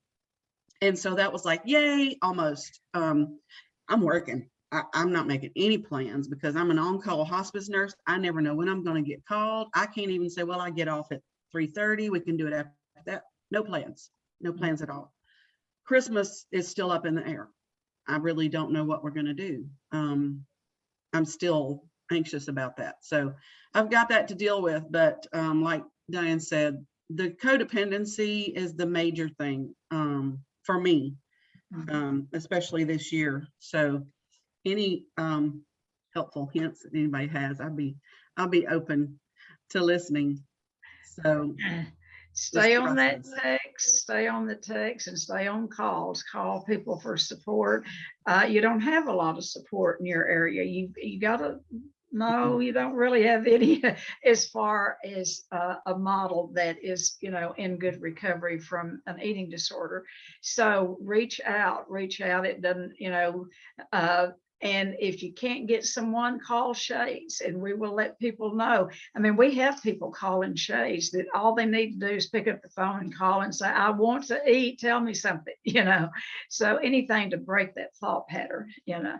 And so that was like, yay, almost. I'm working. I'm not making any plans because I'm an on-call hospice nurse. I never know when I'm going to get called. I can't even say, well, I get off at 3:30. We can do it after that. No plans at all. Christmas is still up in the air. I really don't know what we're going to do. I'm still anxious about that. So I've got that to deal with. But like Diane said, the codependency is the major thing for me, especially this year. So any helpful hints that anybody has, I'll be open to listening. So stay on that text, stay on the text, and stay on calls. Call people for support. You don't have a lot of support in your area. You gotta no, you don't really have any as far as a model that is, in good recovery from an eating disorder. So reach out. It doesn't, and if you can't get someone, call Shays and we will let people know. I mean, we have people calling Shays that all they need to do is pick up the phone and call and say, I want to eat, tell me something, So anything to break that thought pattern, and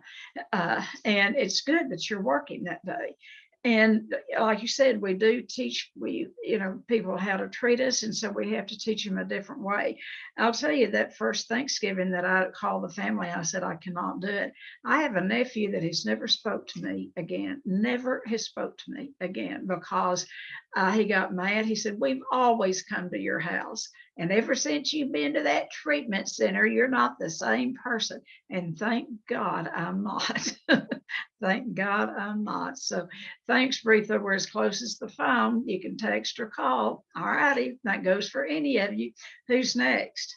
it's good that you're working that day. And like you said, we do teach people how to treat us. And so we have to teach them a different way. I'll tell you that first Thanksgiving that I called the family, I said, I cannot do it. I have a nephew that has never spoke to me again, because he got mad. He said, we've always come to your house. And ever since you've been to that treatment center, you're not the same person. And thank God I'm not. Thank God I'm not. So thanks, Bretha. We're as close as the phone. You can text or call. All righty. That goes for any of you. Who's next?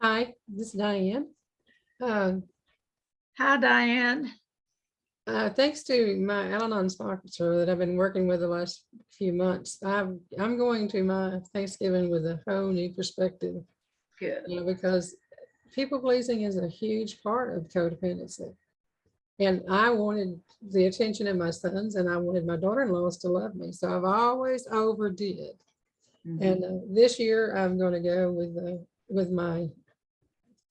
Hi, this is Diane. Hi, Diane. Thanks to my Al-Anon sponsor that I've been working with the last few months, I'm going to my Thanksgiving with a whole new perspective. Good. Because people pleasing is a huge part of codependency. And I wanted the attention of my sons and I wanted my daughter-in-laws to love me. So I've always overdid. Mm-hmm. And this year I'm going to go with my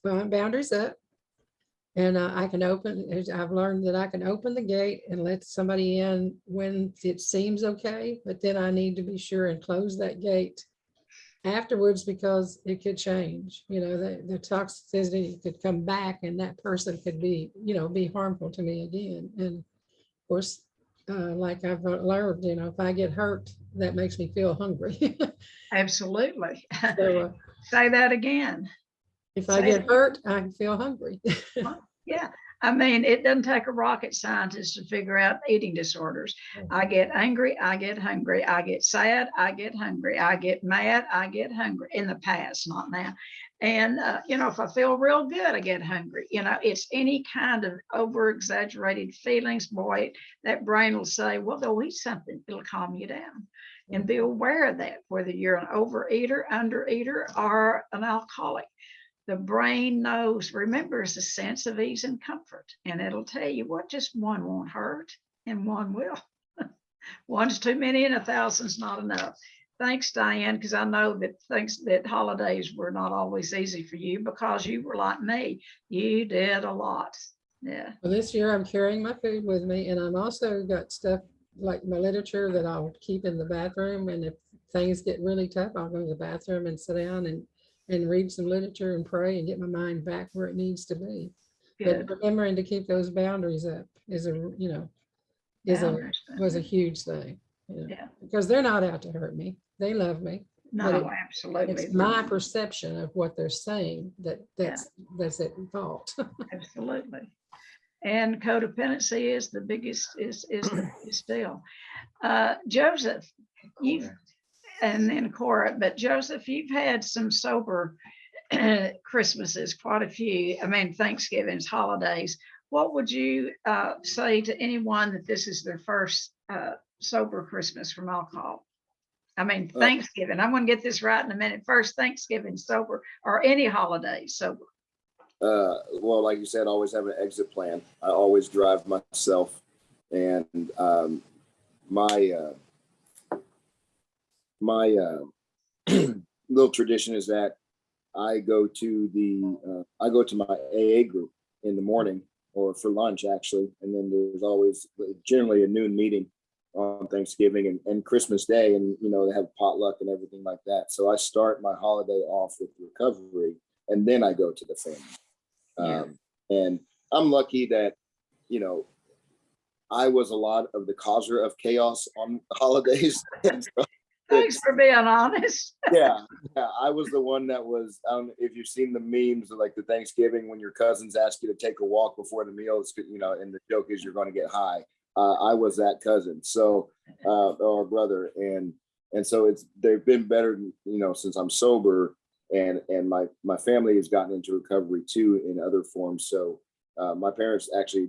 boundaries up. And I've learned that I can open the gate and let somebody in when it seems okay, but then I need to be sure and close that gate afterwards because it could change. The toxicity could come back and that person could be harmful to me again. And of course, like I've learned, if I get hurt, that makes me feel hungry. Absolutely. So, say that again. If I get hurt, I feel hungry. Yeah. I mean, it doesn't take a rocket scientist to figure out eating disorders. I get angry, I get hungry. I get sad, I get hungry. I get mad, I get hungry. In the past, not now. And, if I feel real good, I get hungry. It's any kind of over exaggerated feelings. Boy, that brain will say, well, go eat something. It'll calm you down. And be aware of that, whether you're an overeater, undereater, or an alcoholic. The brain knows, remembers a sense of ease and comfort, and it'll tell you what just one won't hurt and one will. One's too many and 1,000's not enough. Thanks, Diane, because I know that holidays were not always easy for you because you were like me. You did a lot. Yeah. Well, this year I'm carrying my food with me, and I'm also got stuff like my literature that I'll keep in the bathroom. And if things get really tough, I'll go to the bathroom and sit down and read some literature and pray and get my mind back where it needs to be. Good. But remembering to keep those boundaries up was a huge thing. Yeah. Because they're not out to hurt me. They love me. No, absolutely. It's my perception of what they're saying that's at fault. Absolutely. And codependency is the biggest the biggest deal. Joseph, you and then Cora, but Joseph, you've had some sober Christmases, quite a few. I mean, Thanksgivings, holidays. What would you say to anyone that this is their first sober Christmas from alcohol? I mean, Thanksgiving. I'm going to get this right in a minute. First Thanksgiving sober, or any holiday sober. Well, like you said, always have an exit plan. I always drive myself, and my little tradition is that I go to my AA group in the morning or for lunch actually, and then there's always generally a noon meeting on Thanksgiving and Christmas Day, and they have potluck and everything like that. So I start my holiday off with recovery, and then I go to the family. And I'm lucky that I was a lot of the causer of chaos on the holidays. Thanks for being honest. yeah, I was the one that was. I don't know if you've seen the memes of like the Thanksgiving when your cousins ask you to take a walk before the meal. It's, and the joke is you're going to get high. I was that cousin, so or brother, and so they've been better, since I'm sober, and my family has gotten into recovery too in other forms. So my parents actually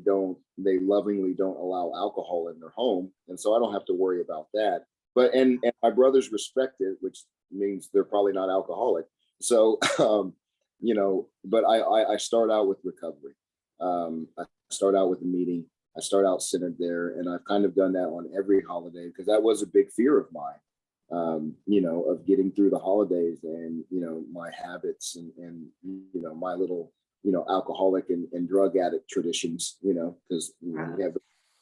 they lovingly don't allow alcohol in their home, and so I don't have to worry about that. But and my brothers respect it, which means they're probably not alcoholic. So but I start out with recovery. I start out with a meeting. I start out centered there, and I've kind of done that on every holiday because that was a big fear of mine, of getting through the holidays and, my habits and my little, alcoholic and drug addict traditions, because we have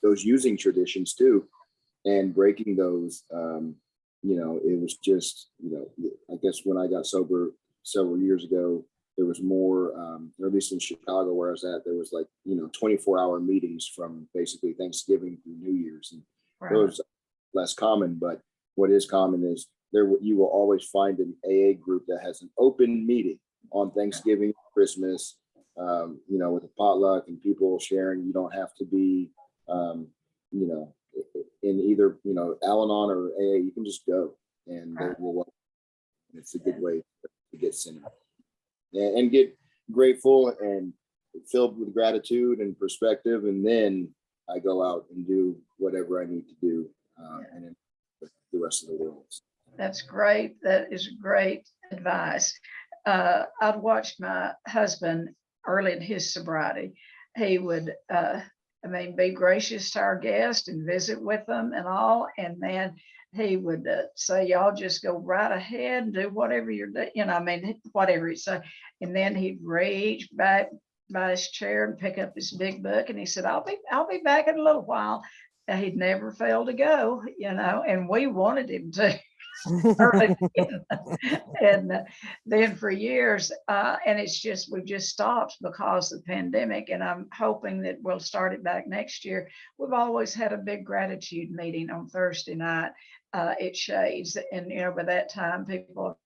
those using traditions too, and breaking those, it was just, I guess when I got sober several years ago, there was more, or at least in Chicago where I was at, there was 24-hour meetings from basically Thanksgiving through New Year's. And those are less common, but what is common is you will always find an AA group that has an open meeting on Thanksgiving, Christmas, with a potluck and people sharing. You don't have to be, in either, Al-Anon or AA. You can just go and they will. It's a good way to get centered. And get grateful and filled with gratitude and perspective, and then I go out and do whatever I need to do, and then the rest of the world. That's great. That is great advice. I've watched my husband early in his sobriety. He would, be gracious to our guests and visit with them and all, and then he would say, y'all just go right ahead and do whatever you're doing, whatever he said. And then he'd reach back by his chair and pick up his big book. And he said, I'll be back in a little while. And he'd never failed to go, and we wanted him to. And then for years, and we've just stopped because of the pandemic, and I'm hoping that we'll start it back next year. We've always had a big gratitude meeting on Thursday night at Shades, and by that time people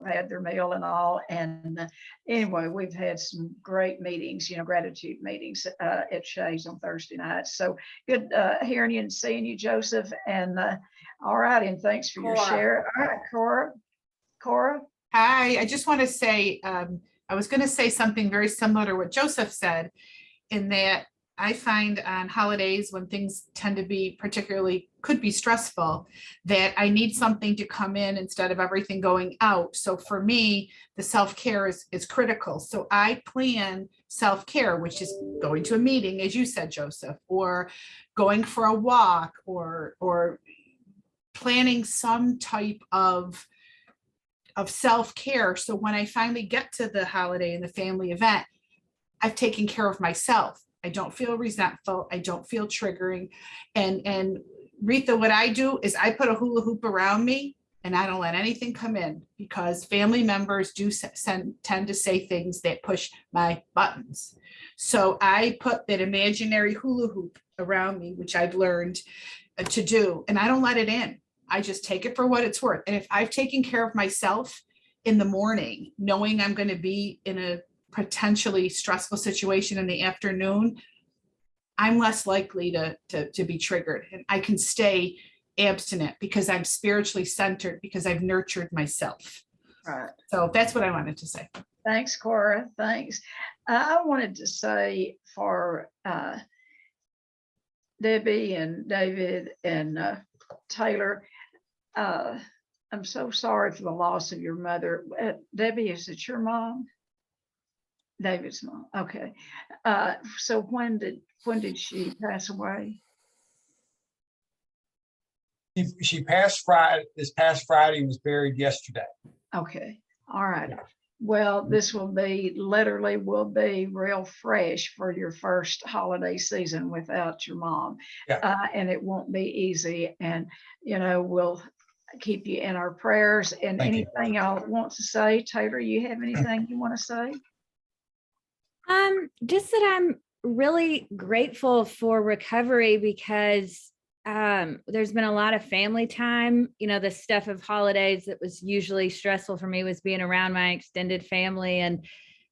had their meal and all, and anyway, we've had some great meetings, gratitude meetings at Shades on Thursday night. So good hearing you and seeing you, Joseph, and all right, and thanks for your share. All right, Cora. Hi, I just want to say, I was going to say something very similar to what Joseph said, in that I find on holidays when things tend to be could be stressful, that I need something to come in instead of everything going out. So for me, the self-care is critical. So I plan self-care, which is going to a meeting, as you said, Joseph, or going for a walk, or planning some type of self-care. So when I finally get to the holiday and the family event, I've taken care of myself. I don't feel resentful. I don't feel triggering. And Rita, what I do is I put a hula hoop around me and I don't let anything come in, because family members do tend to say things that push my buttons. So I put that imaginary hula hoop around me, which I've learned to do, and I don't let it in. I just take it for what it's worth. And if I've taken care of myself in the morning, knowing I'm going to be in a potentially stressful situation in the afternoon, I'm less likely to be triggered, and I can stay abstinent because I'm spiritually centered, because I've nurtured myself. Right. So that's what I wanted to say. Thanks, Cora. Thanks. I wanted to say for Debbie and David and Taylor, I'm so sorry for the loss of your mother. Debbie, is it your mom? David's mom. Okay. So when did she pass away? She passed Friday, this past Friday, and was buried yesterday. Okay. All right. Well, this will be real fresh for your first holiday season without your mom. Yeah. And it won't be easy. And, we'll keep you in our prayers. And Thank you. anything y'all want to say? Taylor, you have anything you want to say? Just that I'm really grateful for recovery because there's been a lot of family time. The stuff of holidays that was usually stressful for me was being around my extended family, and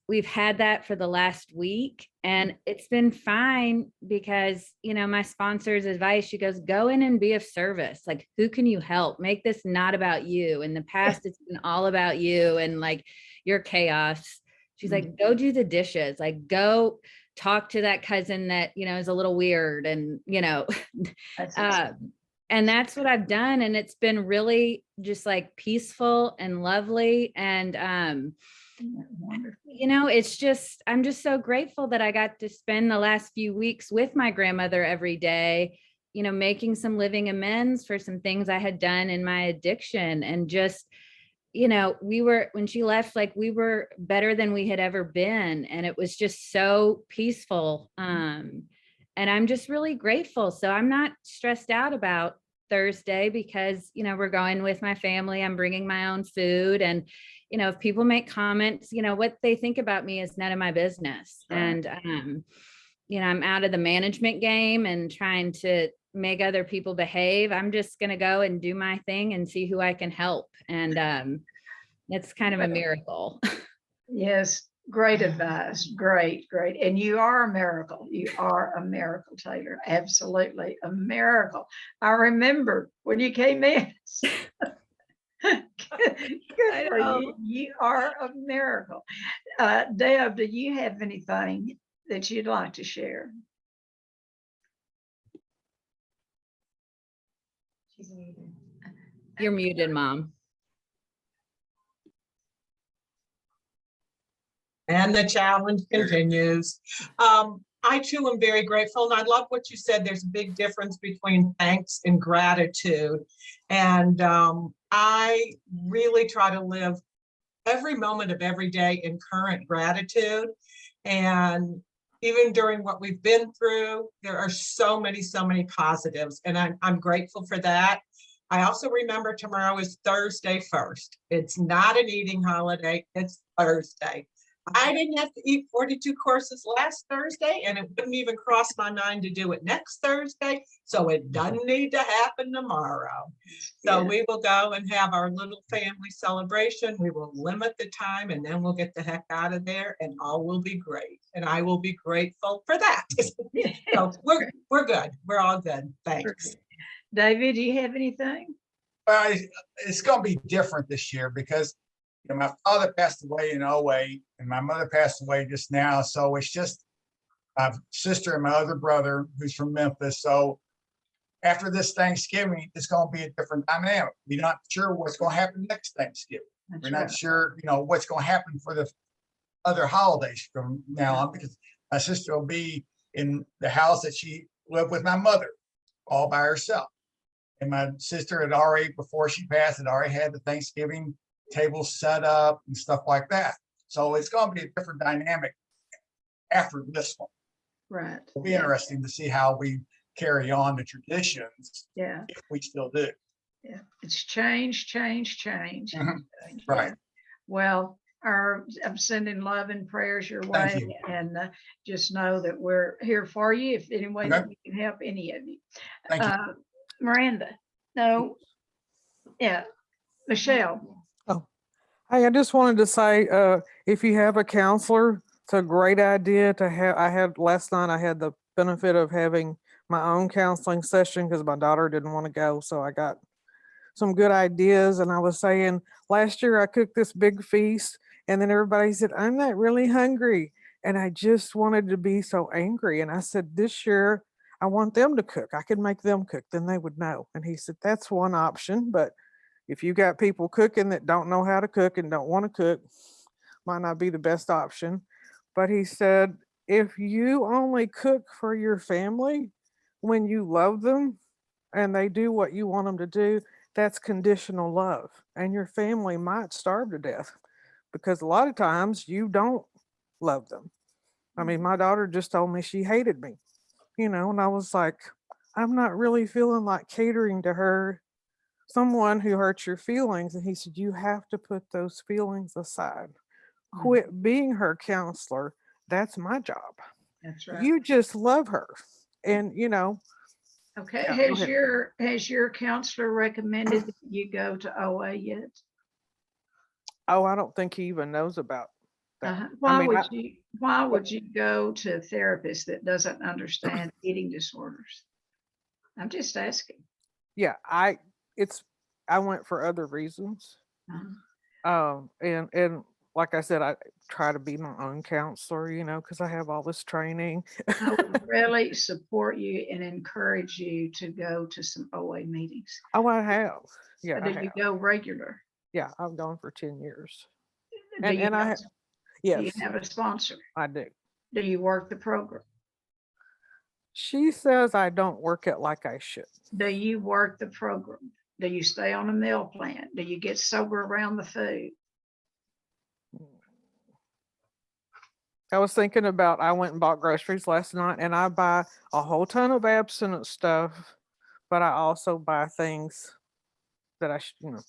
we've had that for the last week, and it's been fine because my sponsor's advice, she goes, go in and be of service. Like, who can you help? Make this not about you. In the past, it's been all about you and like your chaos. She's like, go do the dishes, like go talk to that cousin that, is a little weird and, and that's what I've done. And it's been really just like peaceful and lovely. And, it's just, I'm just so grateful that I got to spend the last few weeks with my grandmother every day, making some living amends for some things I had done in my addiction. And just, when she left, like we were better than we had ever been. And it was just so peaceful. And I'm just really grateful. So I'm not stressed out about Thursday because, we're going with my family. I'm bringing my own food. And, if people make comments, what they think about me is none of my business. Right. And, I'm out of the management game and trying to make other people behave. I'm just going to go and do my thing and see who I can help. And it's kind of a miracle. Yes. Great advice. Great. And you are a miracle. You are a miracle, Taylor. Absolutely a miracle. I remember when you came in. Good for you. You are a miracle. Deb, do you have anything that you'd like to share? She's muted. You're muted, Mom. And the challenge continues. I too am very grateful, and I love what you said. There's a big difference between thanks and gratitude. And I really try to live every moment of every day in current gratitude. And even during what we've been through, there are so many positives, and I'm grateful for that. I also remember tomorrow is Thursday first. It's not an eating holiday, it's Thursday. I didn't have to eat 42 courses last Thursday, and it wouldn't even cross my mind to do it next Thursday. So it doesn't need to happen tomorrow. So we will go and have our little family celebration. We will limit the time, and then we'll get the heck out of there, and all will be great. And I will be grateful for that. So we're good. We're all good. Thanks. David, do you have anything? Well, it's going to be different this year because my father passed away in 2008 and my mother passed away just now. So it's just my sister and my other brother who's from Memphis. So after this Thanksgiving, it's going to be a different dynamic. We're not sure what's going to happen next Thanksgiving. We're not sure, what's going to happen for the other holidays from now on, because my sister will be in the house that she lived with my mother all by herself. And my sister had already, before she passed, had already had the Thanksgiving table set up and stuff like that. So it's going to be a different dynamic after this one. Right. It'll be interesting to see how we carry on the traditions. Yeah. If we still do. Yeah. It's change. Mhm. Right. Well, I'm sending love and prayers your way. Thank you. And just know that we're here for you if any way that we can help any of you. Thank you. Miranda. No. Yeah. Michelle. Hey, I just wanted to say, if you have a counselor, it's a great idea to have. Last night I had the benefit of having my own counseling session because my daughter didn't want to go. So I got some good ideas. And I was saying, last year I cooked this big feast, and then everybody said, I'm not really hungry. And I just wanted to be so angry. And I said, this year I want them to cook. I could make them cook, then they would know. And he said, that's one option. But if you got people cooking that don't know how to cook and don't want to cook, might not be the best option. But he said, if you only cook for your family when you love them and they do what you want them to do, that's conditional love. And your family might starve to death because a lot of times you don't love them. I mean, my daughter just told me she hated me, and I was like, I'm not really feeling like catering to her, someone who hurts your feelings. And he said, you have to put those feelings aside. Quit being her counselor. That's my job. That's right. You just love her. And, Okay, Yeah, go has your counselor recommended that you go to OA yet? oh, I don't think he even knows about that. Uh-huh. I mean, Why would you go to a therapist that doesn't understand eating disorders? I'm just asking. yeah, I went for other reasons. And like I said, I try to be my own counselor, because I have all this training. I would really support you and encourage you to go to some OA meetings. Oh, I have. Yeah, I Do have. you go regular? Yeah, I've gone for 10 years. Do And you and I have, have, do you yes, have a sponsor? I do. Do you work the program? She says I don't work it like I should. Do you work the program? Do you stay on a meal plan? Do you get sober around the food? I was thinking about, I went and bought groceries last night, and I buy a whole ton of abstinent stuff, but I also buy things that I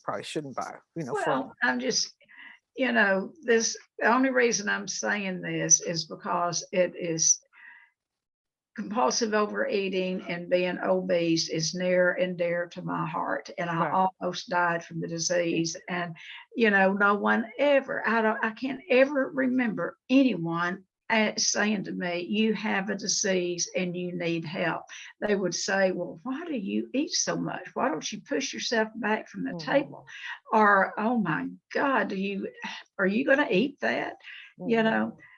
probably shouldn't buy, for Well, I'm just, the only reason I'm saying this is because it is compulsive overeating and being obese is near and dear to my heart. And I Right. almost died from the disease. And, no one ever, I can't ever remember anyone saying to me, you have a disease and you need help. They would say, well, why do you eat so much? Why don't you push yourself back from the table? Or, oh my God, are you going to eat that?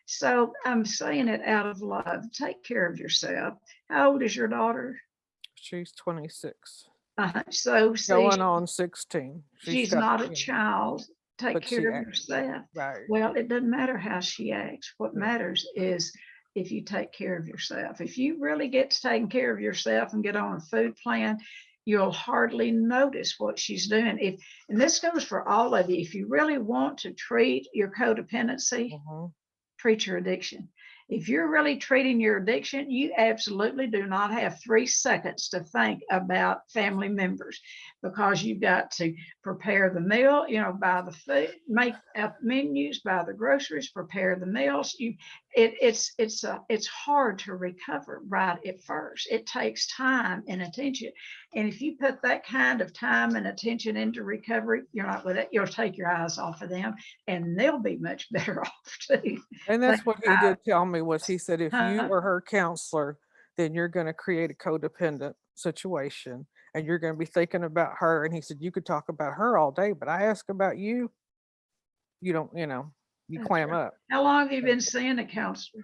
So I'm saying it out of love. Take care of yourself. How old is your daughter? She's 26, So see, going on 16. she's got, not a child. Take but she care of acts yourself. right. Well, it doesn't matter how she acts. What Yeah. matters is if you take care of yourself. If you really get to taking care of yourself and get on a food plan, you'll hardly notice what she's doing. And this goes for all of you. If you really want to treat your codependency, treat your addiction. If you're really treating your addiction, you absolutely do not have 3 seconds to think about family members, because you've got to prepare the meal, buy the food, make up menus, buy the groceries, prepare the meals. It's hard to recover right at first. It takes time and attention. And if you put that kind of time and attention into recovery, you're not with it. You'll take your eyes off of them, and they'll be much better off too. And that's what he did tell me, was he said, if you Uh-huh. are her counselor, then you're going to create a codependent situation and you're going to be thinking about her. And he said, you could talk about her all day, but I ask about you, you don't, you That's clam right. up. How long have you been seeing a counselor?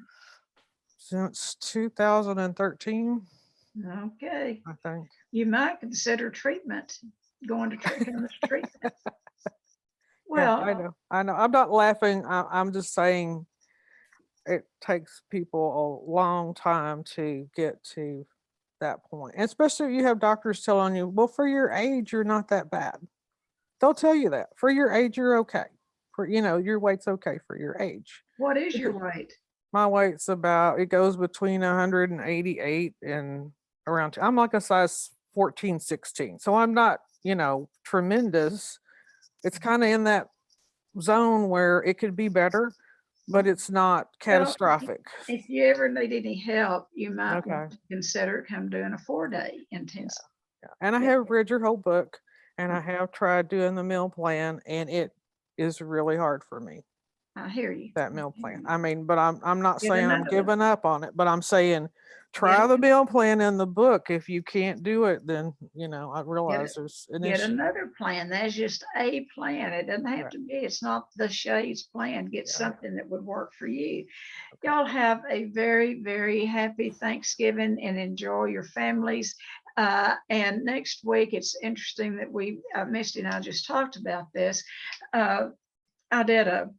Since 2013, Okay. I think. You might consider treatment, going to treatment. Yeah, Well, I know. I'm not laughing. I'm just saying it takes people a long time to get to that point. And especially if you have doctors telling you, well, for your age, you're not that bad. They'll tell you that. For your age, you're okay. For, your weight's okay for your age. what is your weight? My weight's it goes between 188 and around, I'm like a size 14, 16. So I'm not, tremendous. It's kind of in that zone where it could be better, but it's not catastrophic. If you ever need any help, you might Okay. want to consider doing a 4-day intensive. Yeah. And I have read your whole book, and I have tried doing the meal plan, and it is really hard for me. I hear you. that meal plan. I mean, but I'm not Get saying I'm another one. giving up on it, but I'm saying try the meal plan in the book. If you can't do it, then, you know, I realize there's an Get issue. another plan. That's just a plan. It doesn't have Right. to be, it's not the Shades plan. Get Yeah. something that would work for you. Y'all have a very, very happy Thanksgiving and enjoy your families. And next week, it's interesting that Misty and I just talked about this. I did a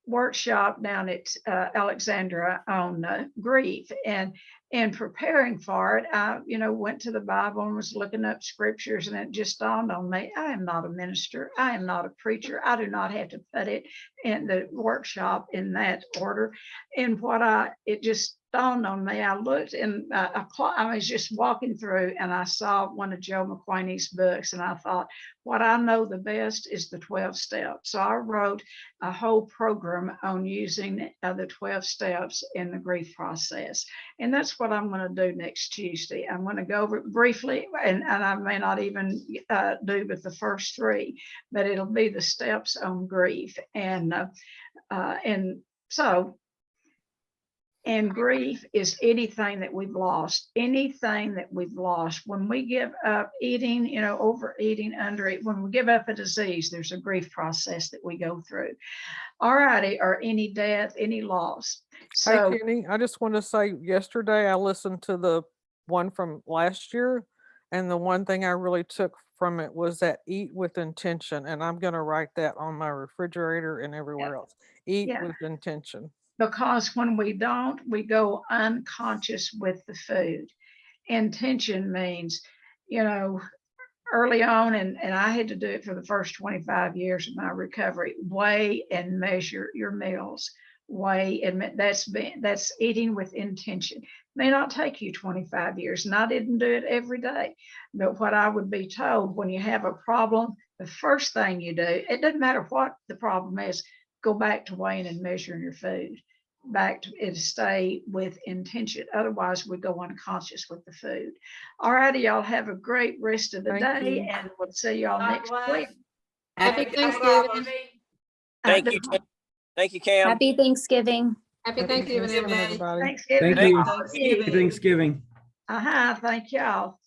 workshop down at Alexandra on grief, and in preparing for it, I went to the Bible and was looking up scriptures, and it just dawned on me, I am not a minister, I am not a preacher, I do not have to put it in the workshop in that order. And it just dawned on me, I looked and I was just walking through and I saw one of Joe McQuaney's books, and I thought, what I know the best is the 12 steps. So I wrote a whole program on using the 12 steps in the grief process. And that's what I'm going to do next Tuesday. I'm going to go over it briefly, and I may not even do but the first 3, but it'll be the steps on grief. And grief is anything that we've lost, When we give up eating, overeating, undereating, when we give up a disease, there's a grief process that we go through. All righty, or any death, any loss. So, Hey, Kenny, I just want to say yesterday I listened to the one from last year, and the one thing I really took from it was that eat with intention. And I'm going to write that on my refrigerator and everywhere else. Eat Yeah. with intention. Because when we don't, we go unconscious with the food. Intention means, early on, and I had to do it for the first 25 years of my recovery, weigh and measure your meals. Weigh and that's eating with intention. May not take you 25 years, and I didn't do it every day. But what I would be told, when you have a problem, the first thing you do, it doesn't matter what the problem is, go back to weighing and measuring your food. Back to it, stay with intention. Otherwise, we go unconscious with the food. All righty, y'all have a great rest of the Thank day, you. and we'll see y'all God next bless. week. Happy Thanksgiving. Thank you. Thank you, Cam. Happy Thanksgiving. Happy Happy Thanksgiving, everybody. everybody. Thanksgiving. Thank you. to all of you. Happy Thanksgiving. Thank y'all.